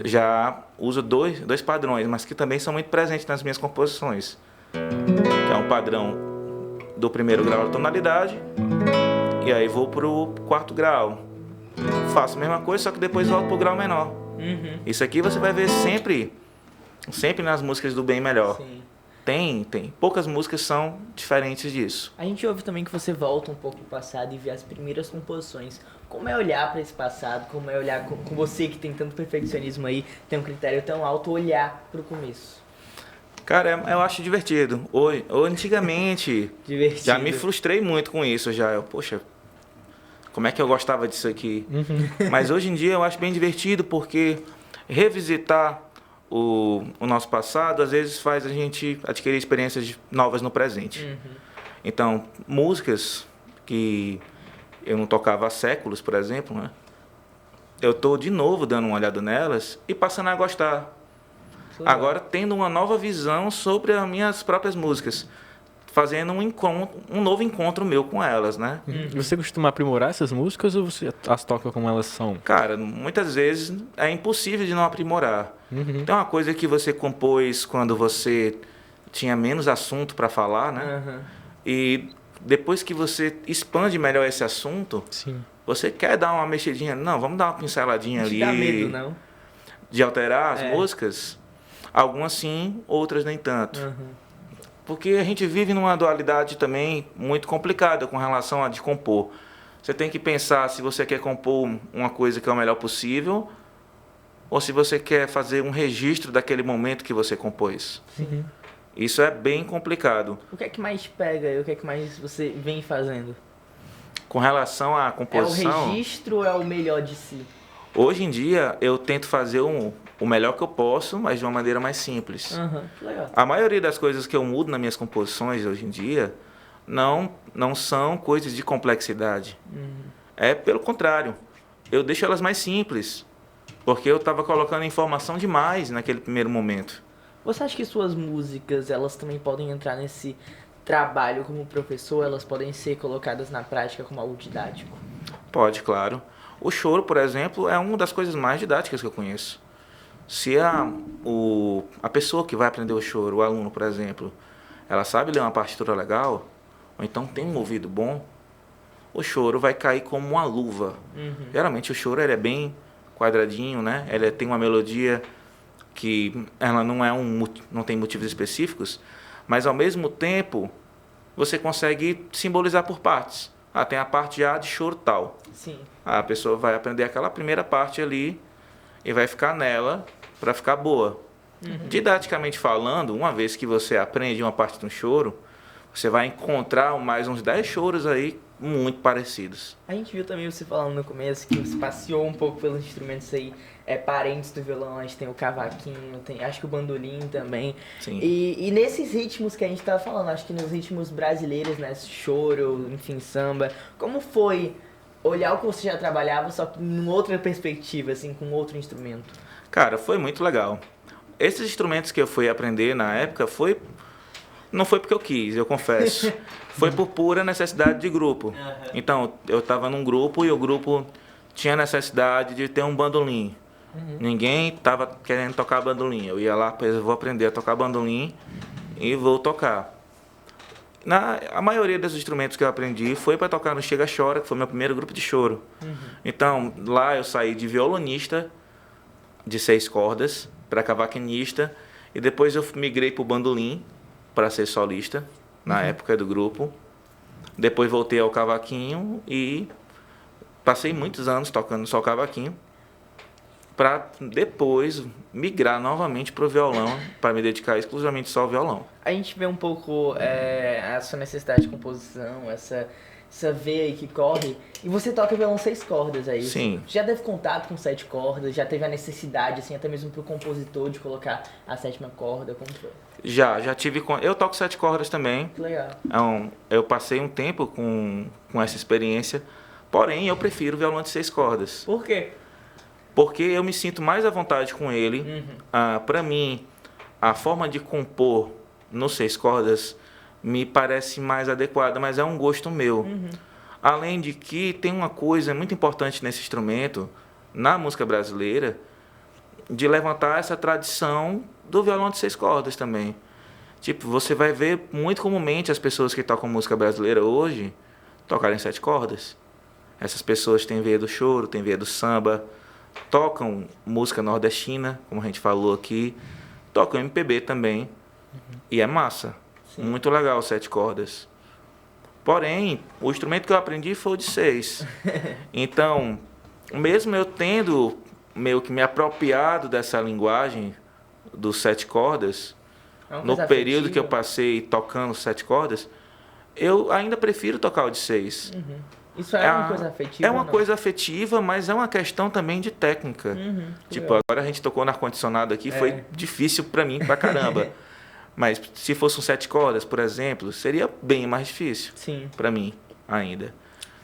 Speaker 2: já uso dois padrões, mas que também são muito presentes nas minhas composições. Que é um padrão do 1º grau da tonalidade, e aí vou pro 4º grau. Faço a mesma coisa, só que depois volto pro grau menor. Isso aqui você vai ver sempre nas músicas do Bem Melhor.
Speaker 1: Sim.
Speaker 2: Tem. Poucas músicas são diferentes disso.
Speaker 1: A gente ouve também que você volta um pouco pro passado e vê as primeiras composições. Como é olhar para esse passado? Como é olhar com você que tem tanto perfeccionismo aí, tem um critério tão alto, olhar pro começo?
Speaker 2: Cara, eu acho divertido. Ou antigamente,
Speaker 1: Divertido.
Speaker 2: já me frustrei muito com isso. Poxa, como é que eu gostava disso aqui? Mas hoje em dia eu acho bem divertido porque revisitar o nosso passado às vezes faz a gente adquirir experiências novas no presente. Então, músicas que eu não tocava há séculos, por exemplo, né? Eu tô de novo dando uma olhada nelas e passando a gostar. Agora tendo uma nova visão sobre as minhas próprias músicas, fazendo um novo encontro meu com elas, né?
Speaker 5: Você costuma aprimorar essas músicas ou você as toca como elas são?
Speaker 2: Cara, muitas vezes é impossível de não aprimorar. Tem uma coisa que você compôs quando você tinha menos assunto para falar, né? E depois que você expande melhor esse assunto,
Speaker 5: Sim.
Speaker 2: você quer dar uma mexidinha. Não, vamos dar uma pinceladinha ali.
Speaker 1: Não te dá medo, não?
Speaker 2: De alterar as músicas. Algumas sim, outras nem tanto. Porque a gente vive numa dualidade também muito complicada com relação a de compor. Você tem que pensar se você quer compor uma coisa que é o melhor possível ou se você quer fazer um registro daquele momento que você compôs. Isso é bem complicado.
Speaker 1: O que é que mais pega e o que é que mais você vem fazendo?
Speaker 2: Com relação à
Speaker 1: É o
Speaker 2: composição,
Speaker 1: registro ou é o melhor de si?
Speaker 2: hoje em dia eu tento fazer o melhor que eu posso, mas de uma maneira mais simples.
Speaker 1: Que legal.
Speaker 2: A maioria das coisas que eu mudo nas minhas composições hoje em dia não são coisas de complexidade. É pelo contrário. Eu deixo elas mais simples, porque eu estava colocando informação demais naquele primeiro momento.
Speaker 1: Você acha que suas músicas, elas também podem entrar nesse trabalho como professor? Elas podem ser colocadas na prática como algo didático?
Speaker 2: Pode, claro. O choro, por exemplo, é uma das coisas mais didáticas que eu conheço. Se a pessoa que vai aprender o choro, o aluno, por exemplo, ela sabe ler uma partitura legal, ou então tem um ouvido bom, o choro vai cair como uma luva. Geralmente o choro ele é bem quadradinho, né? Ele tem uma melodia que ela não tem motivos específicos, mas ao mesmo tempo você consegue simbolizar por partes. Tem a parte A de choro tal.
Speaker 1: Sim.
Speaker 2: A pessoa vai aprender aquela primeira parte ali e vai ficar nela para ficar boa. Didaticamente falando, uma vez que você aprende uma parte de um choro, você vai encontrar mais uns 10 choros aí muito parecidos.
Speaker 1: A gente viu também você falando no começo que você passeou um pouco pelos instrumentos aí, parentes do violão, a gente tem o cavaquinho, tem acho que o bandolim também.
Speaker 2: Sim.
Speaker 1: E nesses ritmos que a gente tava falando, acho que nos ritmos brasileiros, né, choro, enfim, samba, como foi olhar o que você já trabalhava, só que em outra perspectiva, assim, com outro instrumento?
Speaker 2: Cara, foi muito legal. Esses instrumentos que eu fui aprender na época não foi porque eu quis, eu confesso. Foi por pura necessidade de grupo. Então, eu estava num grupo e o grupo tinha necessidade de ter um bandolim. Ninguém estava querendo tocar bandolim. Eu ia lá, eu vou aprender a tocar bandolim e vou tocar. A maioria dos instrumentos que eu aprendi foi para tocar no Chega Chora, que foi meu primeiro grupo de choro. Então, lá eu saí de violonista de 6 cordas para cavaquinista e depois eu migrei para o bandolim para ser solista na época do grupo. Depois voltei ao cavaquinho e passei muitos anos tocando só cavaquinho para depois migrar novamente para o violão, para me dedicar exclusivamente só ao violão.
Speaker 1: A gente vê um pouco a sua necessidade de composição, essa veia aí que corre, e você toca violão 6 cordas aí.
Speaker 2: Sim.
Speaker 1: Já teve contato com 7 cordas, já teve a necessidade, assim, até mesmo pro compositor de colocar a 7ª corda, como foi?
Speaker 2: Já tive... Eu toco 7 cordas também.
Speaker 1: Que legal.
Speaker 2: Eu passei um tempo com essa experiência, porém eu prefiro o violão de 6 cordas.
Speaker 1: Por quê?
Speaker 2: Porque eu me sinto mais à vontade com ele. Para mim, a forma de compor no 6 cordas me parece mais adequada, mas é um gosto meu. Além de que tem uma coisa muito importante nesse instrumento, na música brasileira, de levantar essa tradição do violão de 6 cordas também. Tipo, você vai ver muito comumente as pessoas que tocam música brasileira hoje tocarem 7 cordas. Essas pessoas têm veia do choro, têm veia do samba, tocam música nordestina, como a gente falou aqui, tocam MPB também. E é massa. Muito legal, 7 cordas. Porém, o instrumento que eu aprendi foi o de 6. Então, mesmo eu tendo meio que me apropriado dessa linguagem dos 7 cordas,
Speaker 1: É uma
Speaker 2: no
Speaker 1: coisa
Speaker 2: período que eu
Speaker 1: afetiva.
Speaker 2: passei tocando 7 cordas, eu ainda prefiro tocar o de 6.
Speaker 1: Isso é uma coisa afetiva?
Speaker 2: É uma
Speaker 1: não?
Speaker 2: coisa afetiva, mas é uma questão também de técnica. Tipo, agora a gente tocou no ar-condicionado aqui, foi difícil pra mim pra caramba. Mas se fosse um 7 cordas, por exemplo, seria bem mais difícil
Speaker 1: Sim,
Speaker 2: pra mim ainda.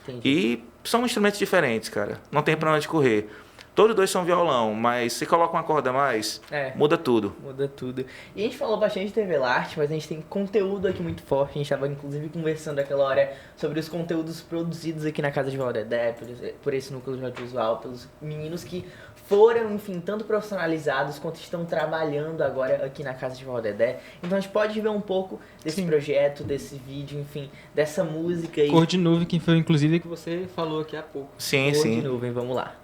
Speaker 1: entendi.
Speaker 2: E são instrumentos diferentes, cara. Não tem pra onde correr. Todos dois são violão, mas se coloca uma corda a mais,
Speaker 1: É.
Speaker 2: muda tudo.
Speaker 1: Muda tudo. E a gente falou bastante de TV Larte, mas a gente tem conteúdo aqui muito forte. A gente estava inclusive conversando aquela hora sobre os conteúdos produzidos aqui na Casa de Valdedé, por esse núcleo de audiovisual, pelos meninos que foram, enfim, tanto profissionalizados quanto estão trabalhando agora aqui na Casa de Valdedé. Então a gente pode ver um pouco desse projeto, desse vídeo, enfim, dessa música aí.
Speaker 4: Cor de Nuvem, que foi inclusive que você falou aqui há pouco.
Speaker 2: Sim,
Speaker 1: Cor
Speaker 2: sim.
Speaker 1: de Nuvem, vamos lá.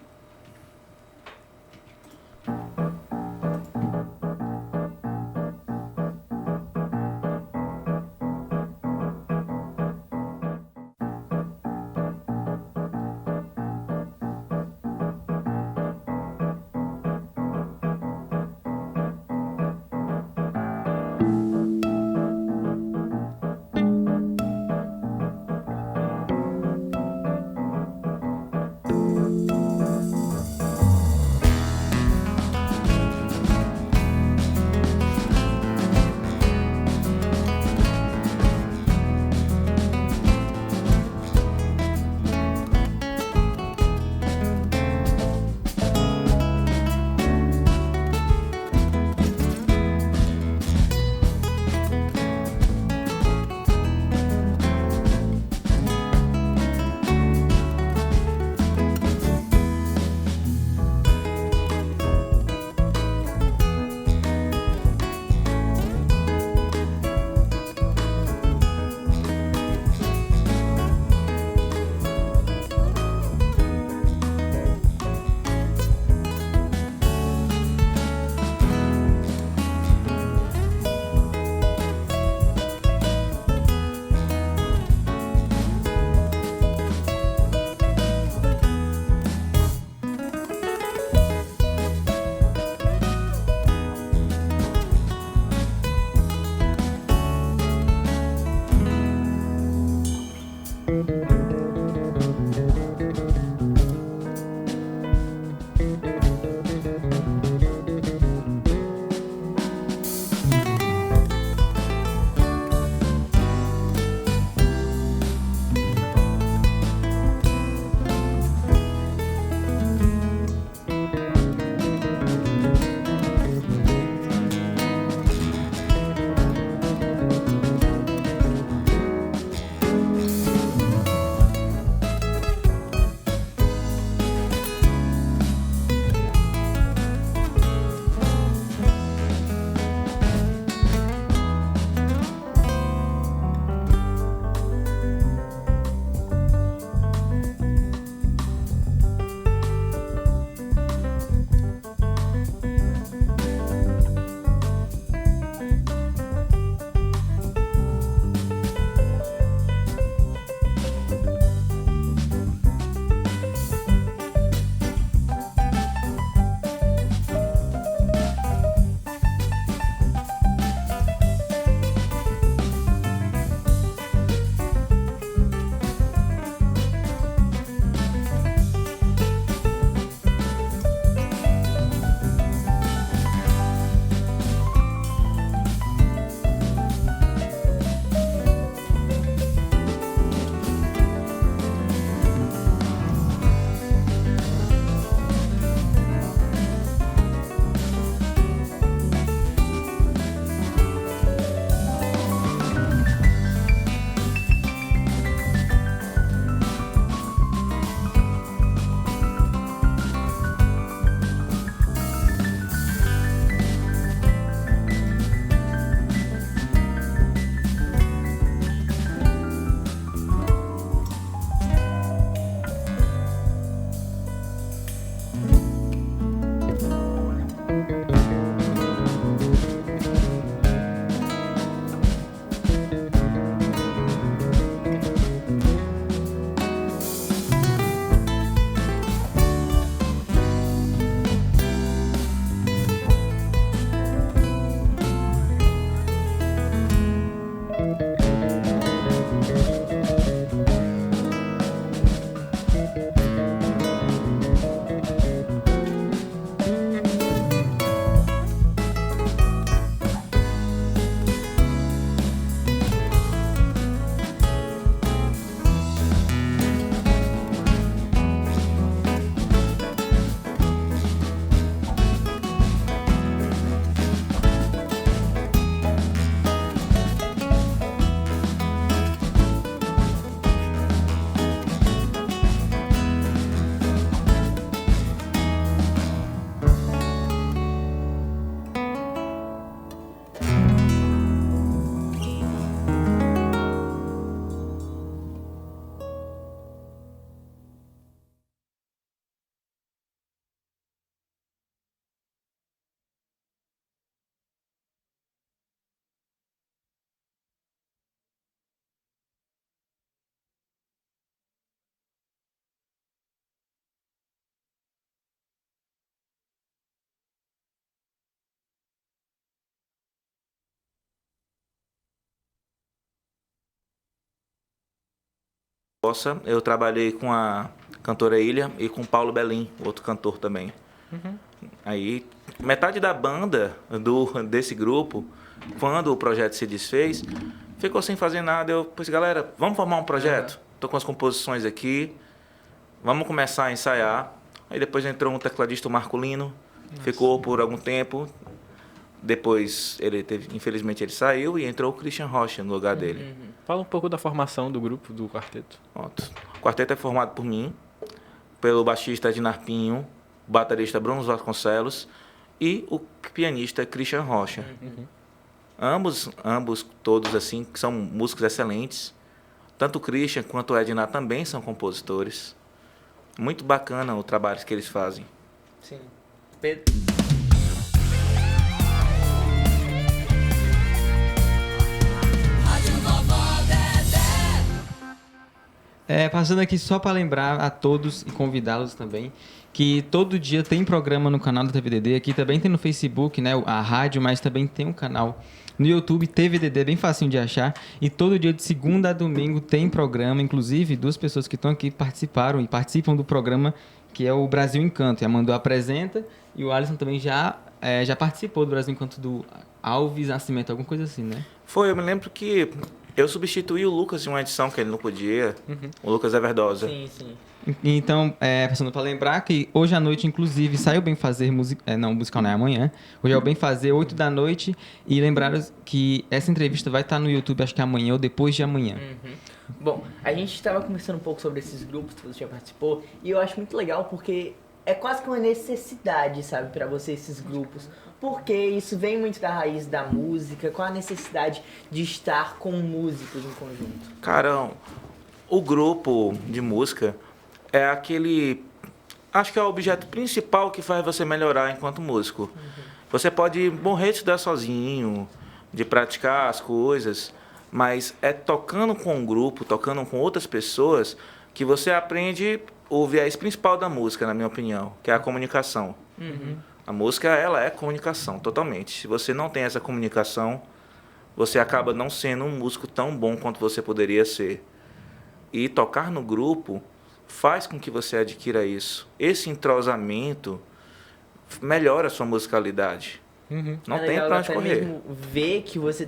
Speaker 2: Nossa, eu trabalhei com a cantora Ilha e com o Paulo Belim, outro cantor também. Aí, metade da banda desse grupo, quando o projeto se desfez, ficou sem fazer nada. Eu disse, galera, vamos formar um projeto? Tô com as composições aqui, vamos começar a ensaiar. Aí depois entrou um tecladista, o Marco Lino, ficou por algum tempo. Depois, infelizmente, ele saiu e entrou o Christian Rocha no lugar dele.
Speaker 5: Fala um pouco da formação do grupo, do quarteto.
Speaker 2: Pronto. O quarteto é formado por mim, pelo baixista Ednar Pinho, o baterista Bruno Vasconcelos e o pianista Christian Rocha. Ambos todos assim, que são músicos excelentes. Tanto o Christian quanto o Ednar também são compositores. Muito bacana o trabalho que eles fazem.
Speaker 1: Sim. Pedro?
Speaker 4: Passando aqui só para lembrar a todos e convidá-los também que todo dia tem programa no canal da TVDD. Aqui também tem no Facebook, né, a rádio, mas também tem um canal no YouTube, TVDD, bem facinho de achar. E todo dia de segunda a domingo tem programa. Inclusive, duas pessoas que estão aqui participaram e participam do programa, que é o Brasil Encanto. A Amandu apresenta e o Alisson também já participou do Brasil Encanto do Alves Nascimento, alguma coisa assim, né?
Speaker 2: Foi, eu me lembro que eu substituí o Lucas em uma edição que ele não podia, o Lucas Everdosa.
Speaker 1: Sim, sim.
Speaker 4: Então, passando para lembrar que hoje à noite, inclusive, sai o Bem Fazer, musical não é amanhã. Hoje é o Bem Fazer, 8 da noite. E lembrar que essa entrevista vai estar no YouTube, acho que amanhã ou depois de amanhã.
Speaker 1: Bom, a gente estava conversando um pouco sobre esses grupos que você já participou. E eu acho muito legal porque é quase que uma necessidade, sabe, para você esses grupos. Porque isso vem muito da raiz da música, com a necessidade de estar com músicos em conjunto.
Speaker 2: Carão, o grupo de música é aquele... Acho que é o objeto principal que faz você melhorar enquanto músico. Você pode morrer de estudar sozinho, de praticar as coisas, mas é tocando com um grupo, tocando com outras pessoas, que você aprende o viés principal da música, na minha opinião, que é a comunicação. A música, ela é comunicação, totalmente. Se você não tem essa comunicação, você acaba não sendo um músico tão bom quanto você poderia ser. E tocar no grupo faz com que você adquira isso. Esse entrosamento melhora a sua musicalidade. Não tem pra onde correr.
Speaker 1: Mesmo ver que você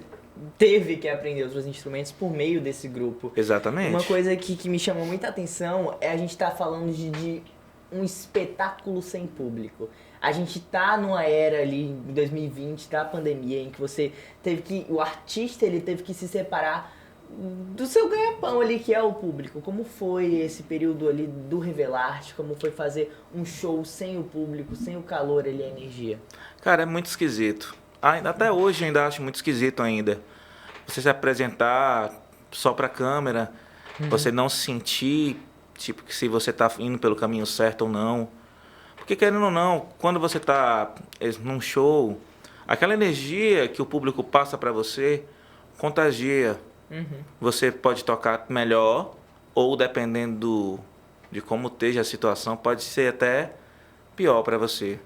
Speaker 1: teve que aprender outros instrumentos por meio desse grupo.
Speaker 2: Exatamente.
Speaker 1: Uma coisa que me chamou muita atenção é a gente estar falando de um espetáculo sem público. A gente tá numa era ali, em 2020, da pandemia, em que o artista ele teve que se separar do seu ganha-pão ali, que é o público. Como foi esse período ali do Revelarte? Como foi fazer um show sem o público, sem o calor ali, a energia?
Speaker 2: Cara, é muito esquisito. Até hoje eu ainda acho muito esquisito ainda. Você se apresentar só pra câmera, você não sentir, tipo, que se você tá indo pelo caminho certo ou não. Porque, querendo ou não, quando você tá num show, aquela energia que o público passa pra você contagia. Você pode tocar melhor ou, dependendo de como esteja a situação, pode ser até pior pra você.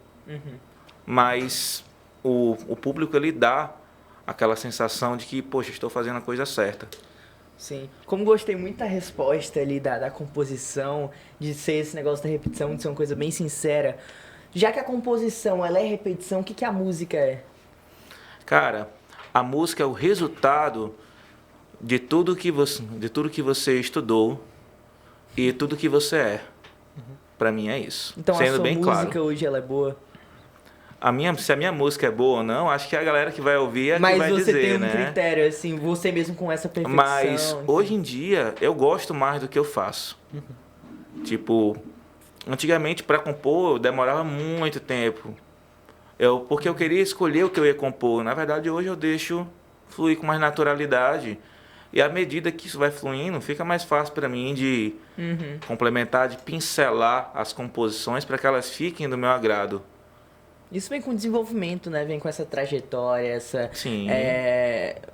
Speaker 2: Mas o público, ele dá aquela sensação de que, poxa, estou fazendo a coisa certa.
Speaker 1: Sim. Como gostei muito da resposta ali, da composição, de ser esse negócio da repetição, de ser uma coisa bem sincera. Já que a composição, ela é repetição, o que a música é?
Speaker 2: Cara, a música é o resultado de tudo que você estudou e tudo que você é. Pra mim é isso.
Speaker 1: Então
Speaker 2: sendo
Speaker 1: a sua
Speaker 2: bem
Speaker 1: música
Speaker 2: claro.
Speaker 1: hoje, ela é boa?
Speaker 2: Se a minha música é boa ou não, acho que a galera que vai ouvir é que
Speaker 1: Mas
Speaker 2: vai
Speaker 1: você
Speaker 2: dizer,
Speaker 1: tem um
Speaker 2: né?
Speaker 1: critério, assim, você mesmo com essa perfeição.
Speaker 2: Mas
Speaker 1: enfim.
Speaker 2: hoje em dia eu gosto mais do que eu faço. Tipo, antigamente para compor eu demorava muito tempo. Porque eu queria escolher o que eu ia compor. Na verdade, hoje eu deixo fluir com mais naturalidade. E à medida que isso vai fluindo, fica mais fácil para mim de complementar, de pincelar as composições para que elas fiquem do meu agrado.
Speaker 1: Isso vem com desenvolvimento, né? Vem com essa trajetória, essa...
Speaker 2: Sim.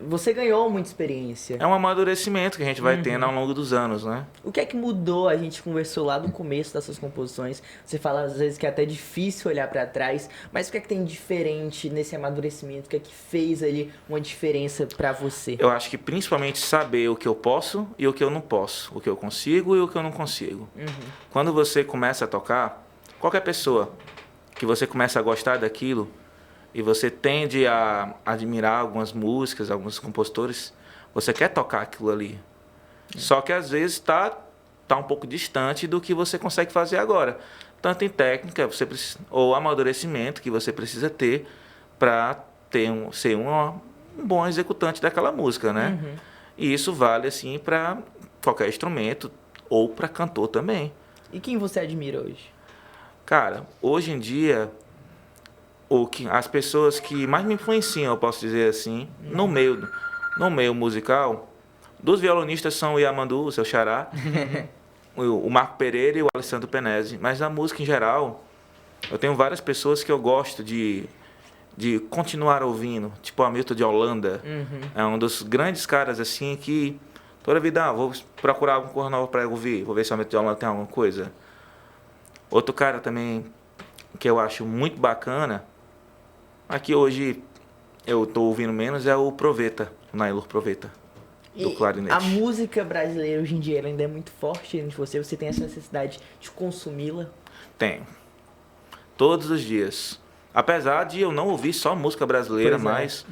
Speaker 1: Você ganhou muita experiência.
Speaker 2: É um amadurecimento que a gente vai tendo ao longo dos anos, né?
Speaker 1: O que é que mudou? A gente conversou lá no começo das suas composições. Você fala às vezes que é até difícil olhar pra trás, mas o que é que tem diferente nesse amadurecimento? O que é que fez ali uma diferença pra você?
Speaker 2: Eu acho que principalmente saber o que eu posso e o que eu não posso. O que eu consigo e o que eu não consigo. Quando você começa a tocar, qualquer pessoa que você começa a gostar daquilo e você tende a admirar algumas músicas, alguns compositores, você quer tocar aquilo ali. Só que às vezes tá um pouco distante do que você consegue fazer agora. Tanto em técnica, ou amadurecimento que você precisa ter para ser um bom executante daquela música, né? E isso vale assim para qualquer instrumento ou para cantor também.
Speaker 1: E quem você admira hoje?
Speaker 2: Cara, hoje em dia, as pessoas que mais me influenciam, eu posso dizer assim, no meio musical, dos violonistas são o Yamandu, o seu xará, o Marco Pereira e o Alessandro Penese. Mas na música em geral, eu tenho várias pessoas que eu gosto de continuar ouvindo, tipo o Hamilton de Holanda. É um dos grandes caras assim que toda vida, vou procurar alguma coisa nova para ouvir, vou ver se o Hamilton de Holanda tem alguma coisa. Outro cara também que eu acho muito bacana, aqui hoje eu estou ouvindo menos, é o Proveta, o Nailor Proveta, do clarinete.
Speaker 1: A música brasileira hoje em dia ela ainda é muito forte dentro de você? Você tem essa necessidade de consumi-la?
Speaker 2: Tenho. Todos os dias. Apesar de eu não ouvir só música brasileira, mas...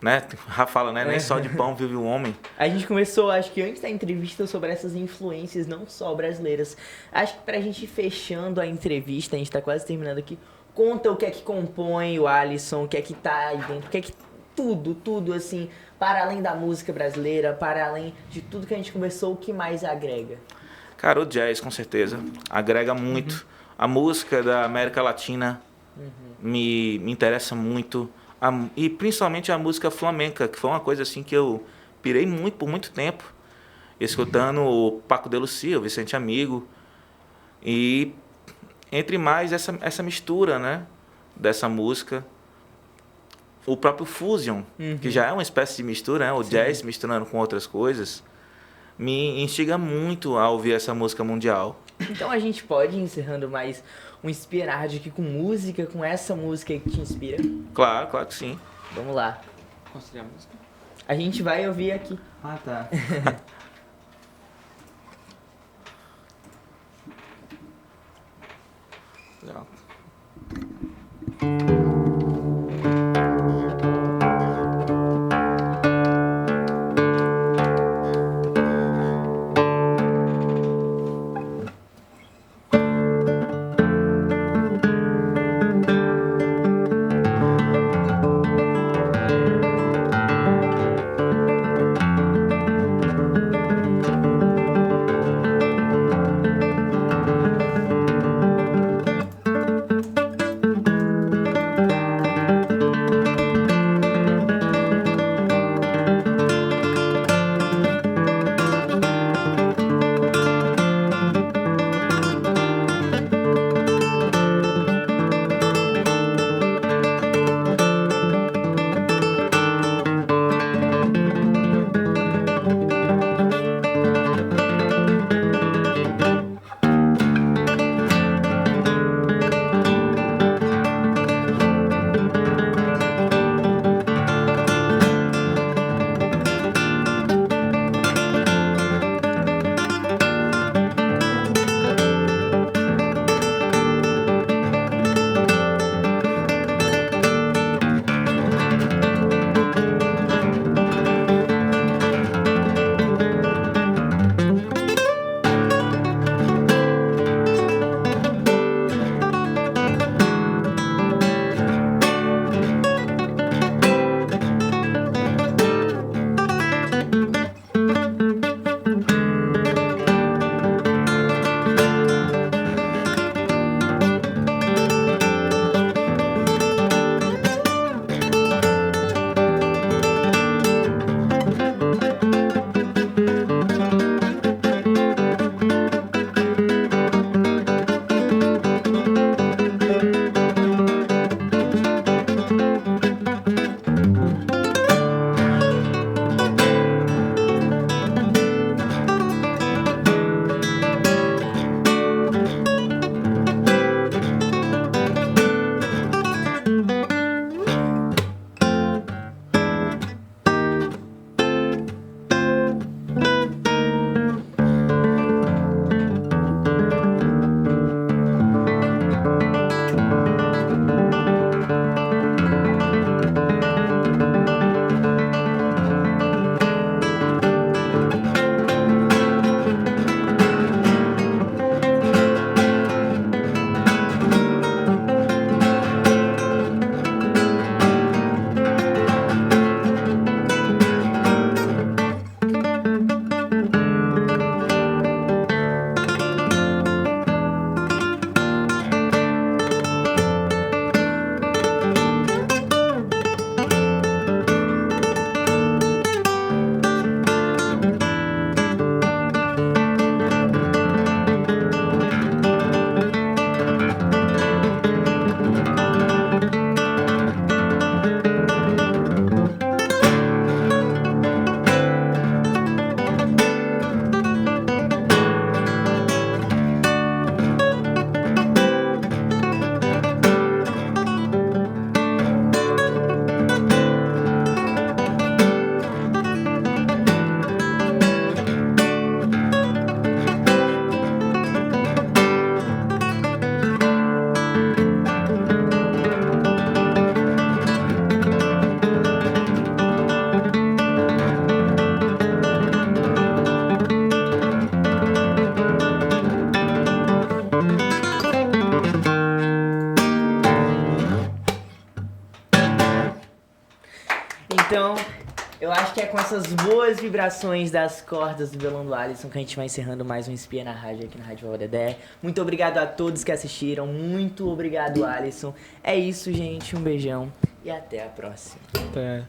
Speaker 2: Né? Já fala, né? Nem só de pão vive o homem.
Speaker 1: A gente começou, acho que antes da entrevista, sobre essas influências não só brasileiras. Acho que pra gente ir fechando a entrevista, a gente tá quase terminando aqui, conta o que é que compõe o Alisson, o que é que tá aí dentro, o que é que tudo assim, para além da música brasileira, para além de tudo que a gente conversou, o que mais agrega?
Speaker 2: Cara, o jazz, com certeza, agrega muito. A música da América Latina me interessa muito. E principalmente a música flamenca, que foi uma coisa assim que eu pirei muito por muito tempo, escutando o Paco de Lucia, o Vicente Amigo, e entre mais essa mistura, né, dessa música, o próprio fusion, que já é uma espécie de mistura, né, o jazz misturando com outras coisas, me instiga muito a ouvir essa música mundial.
Speaker 1: Então a gente pode ir encerrando mais um Inspira na Rádio aqui com música, com essa música que te inspira?
Speaker 2: Claro que sim.
Speaker 1: Vamos lá.
Speaker 4: Qual seria a música?
Speaker 1: A gente vai ouvir aqui.
Speaker 4: Ah, tá.
Speaker 2: Legal.
Speaker 1: Então, eu acho que é com essas boas vibrações das cordas do violão do Alisson que a gente vai encerrando mais um Espia na Rádio aqui na Rádio Vovó Dedé. Muito obrigado a todos que assistiram. Muito obrigado, Alisson. É isso, gente. Um beijão e até a próxima.
Speaker 5: Até.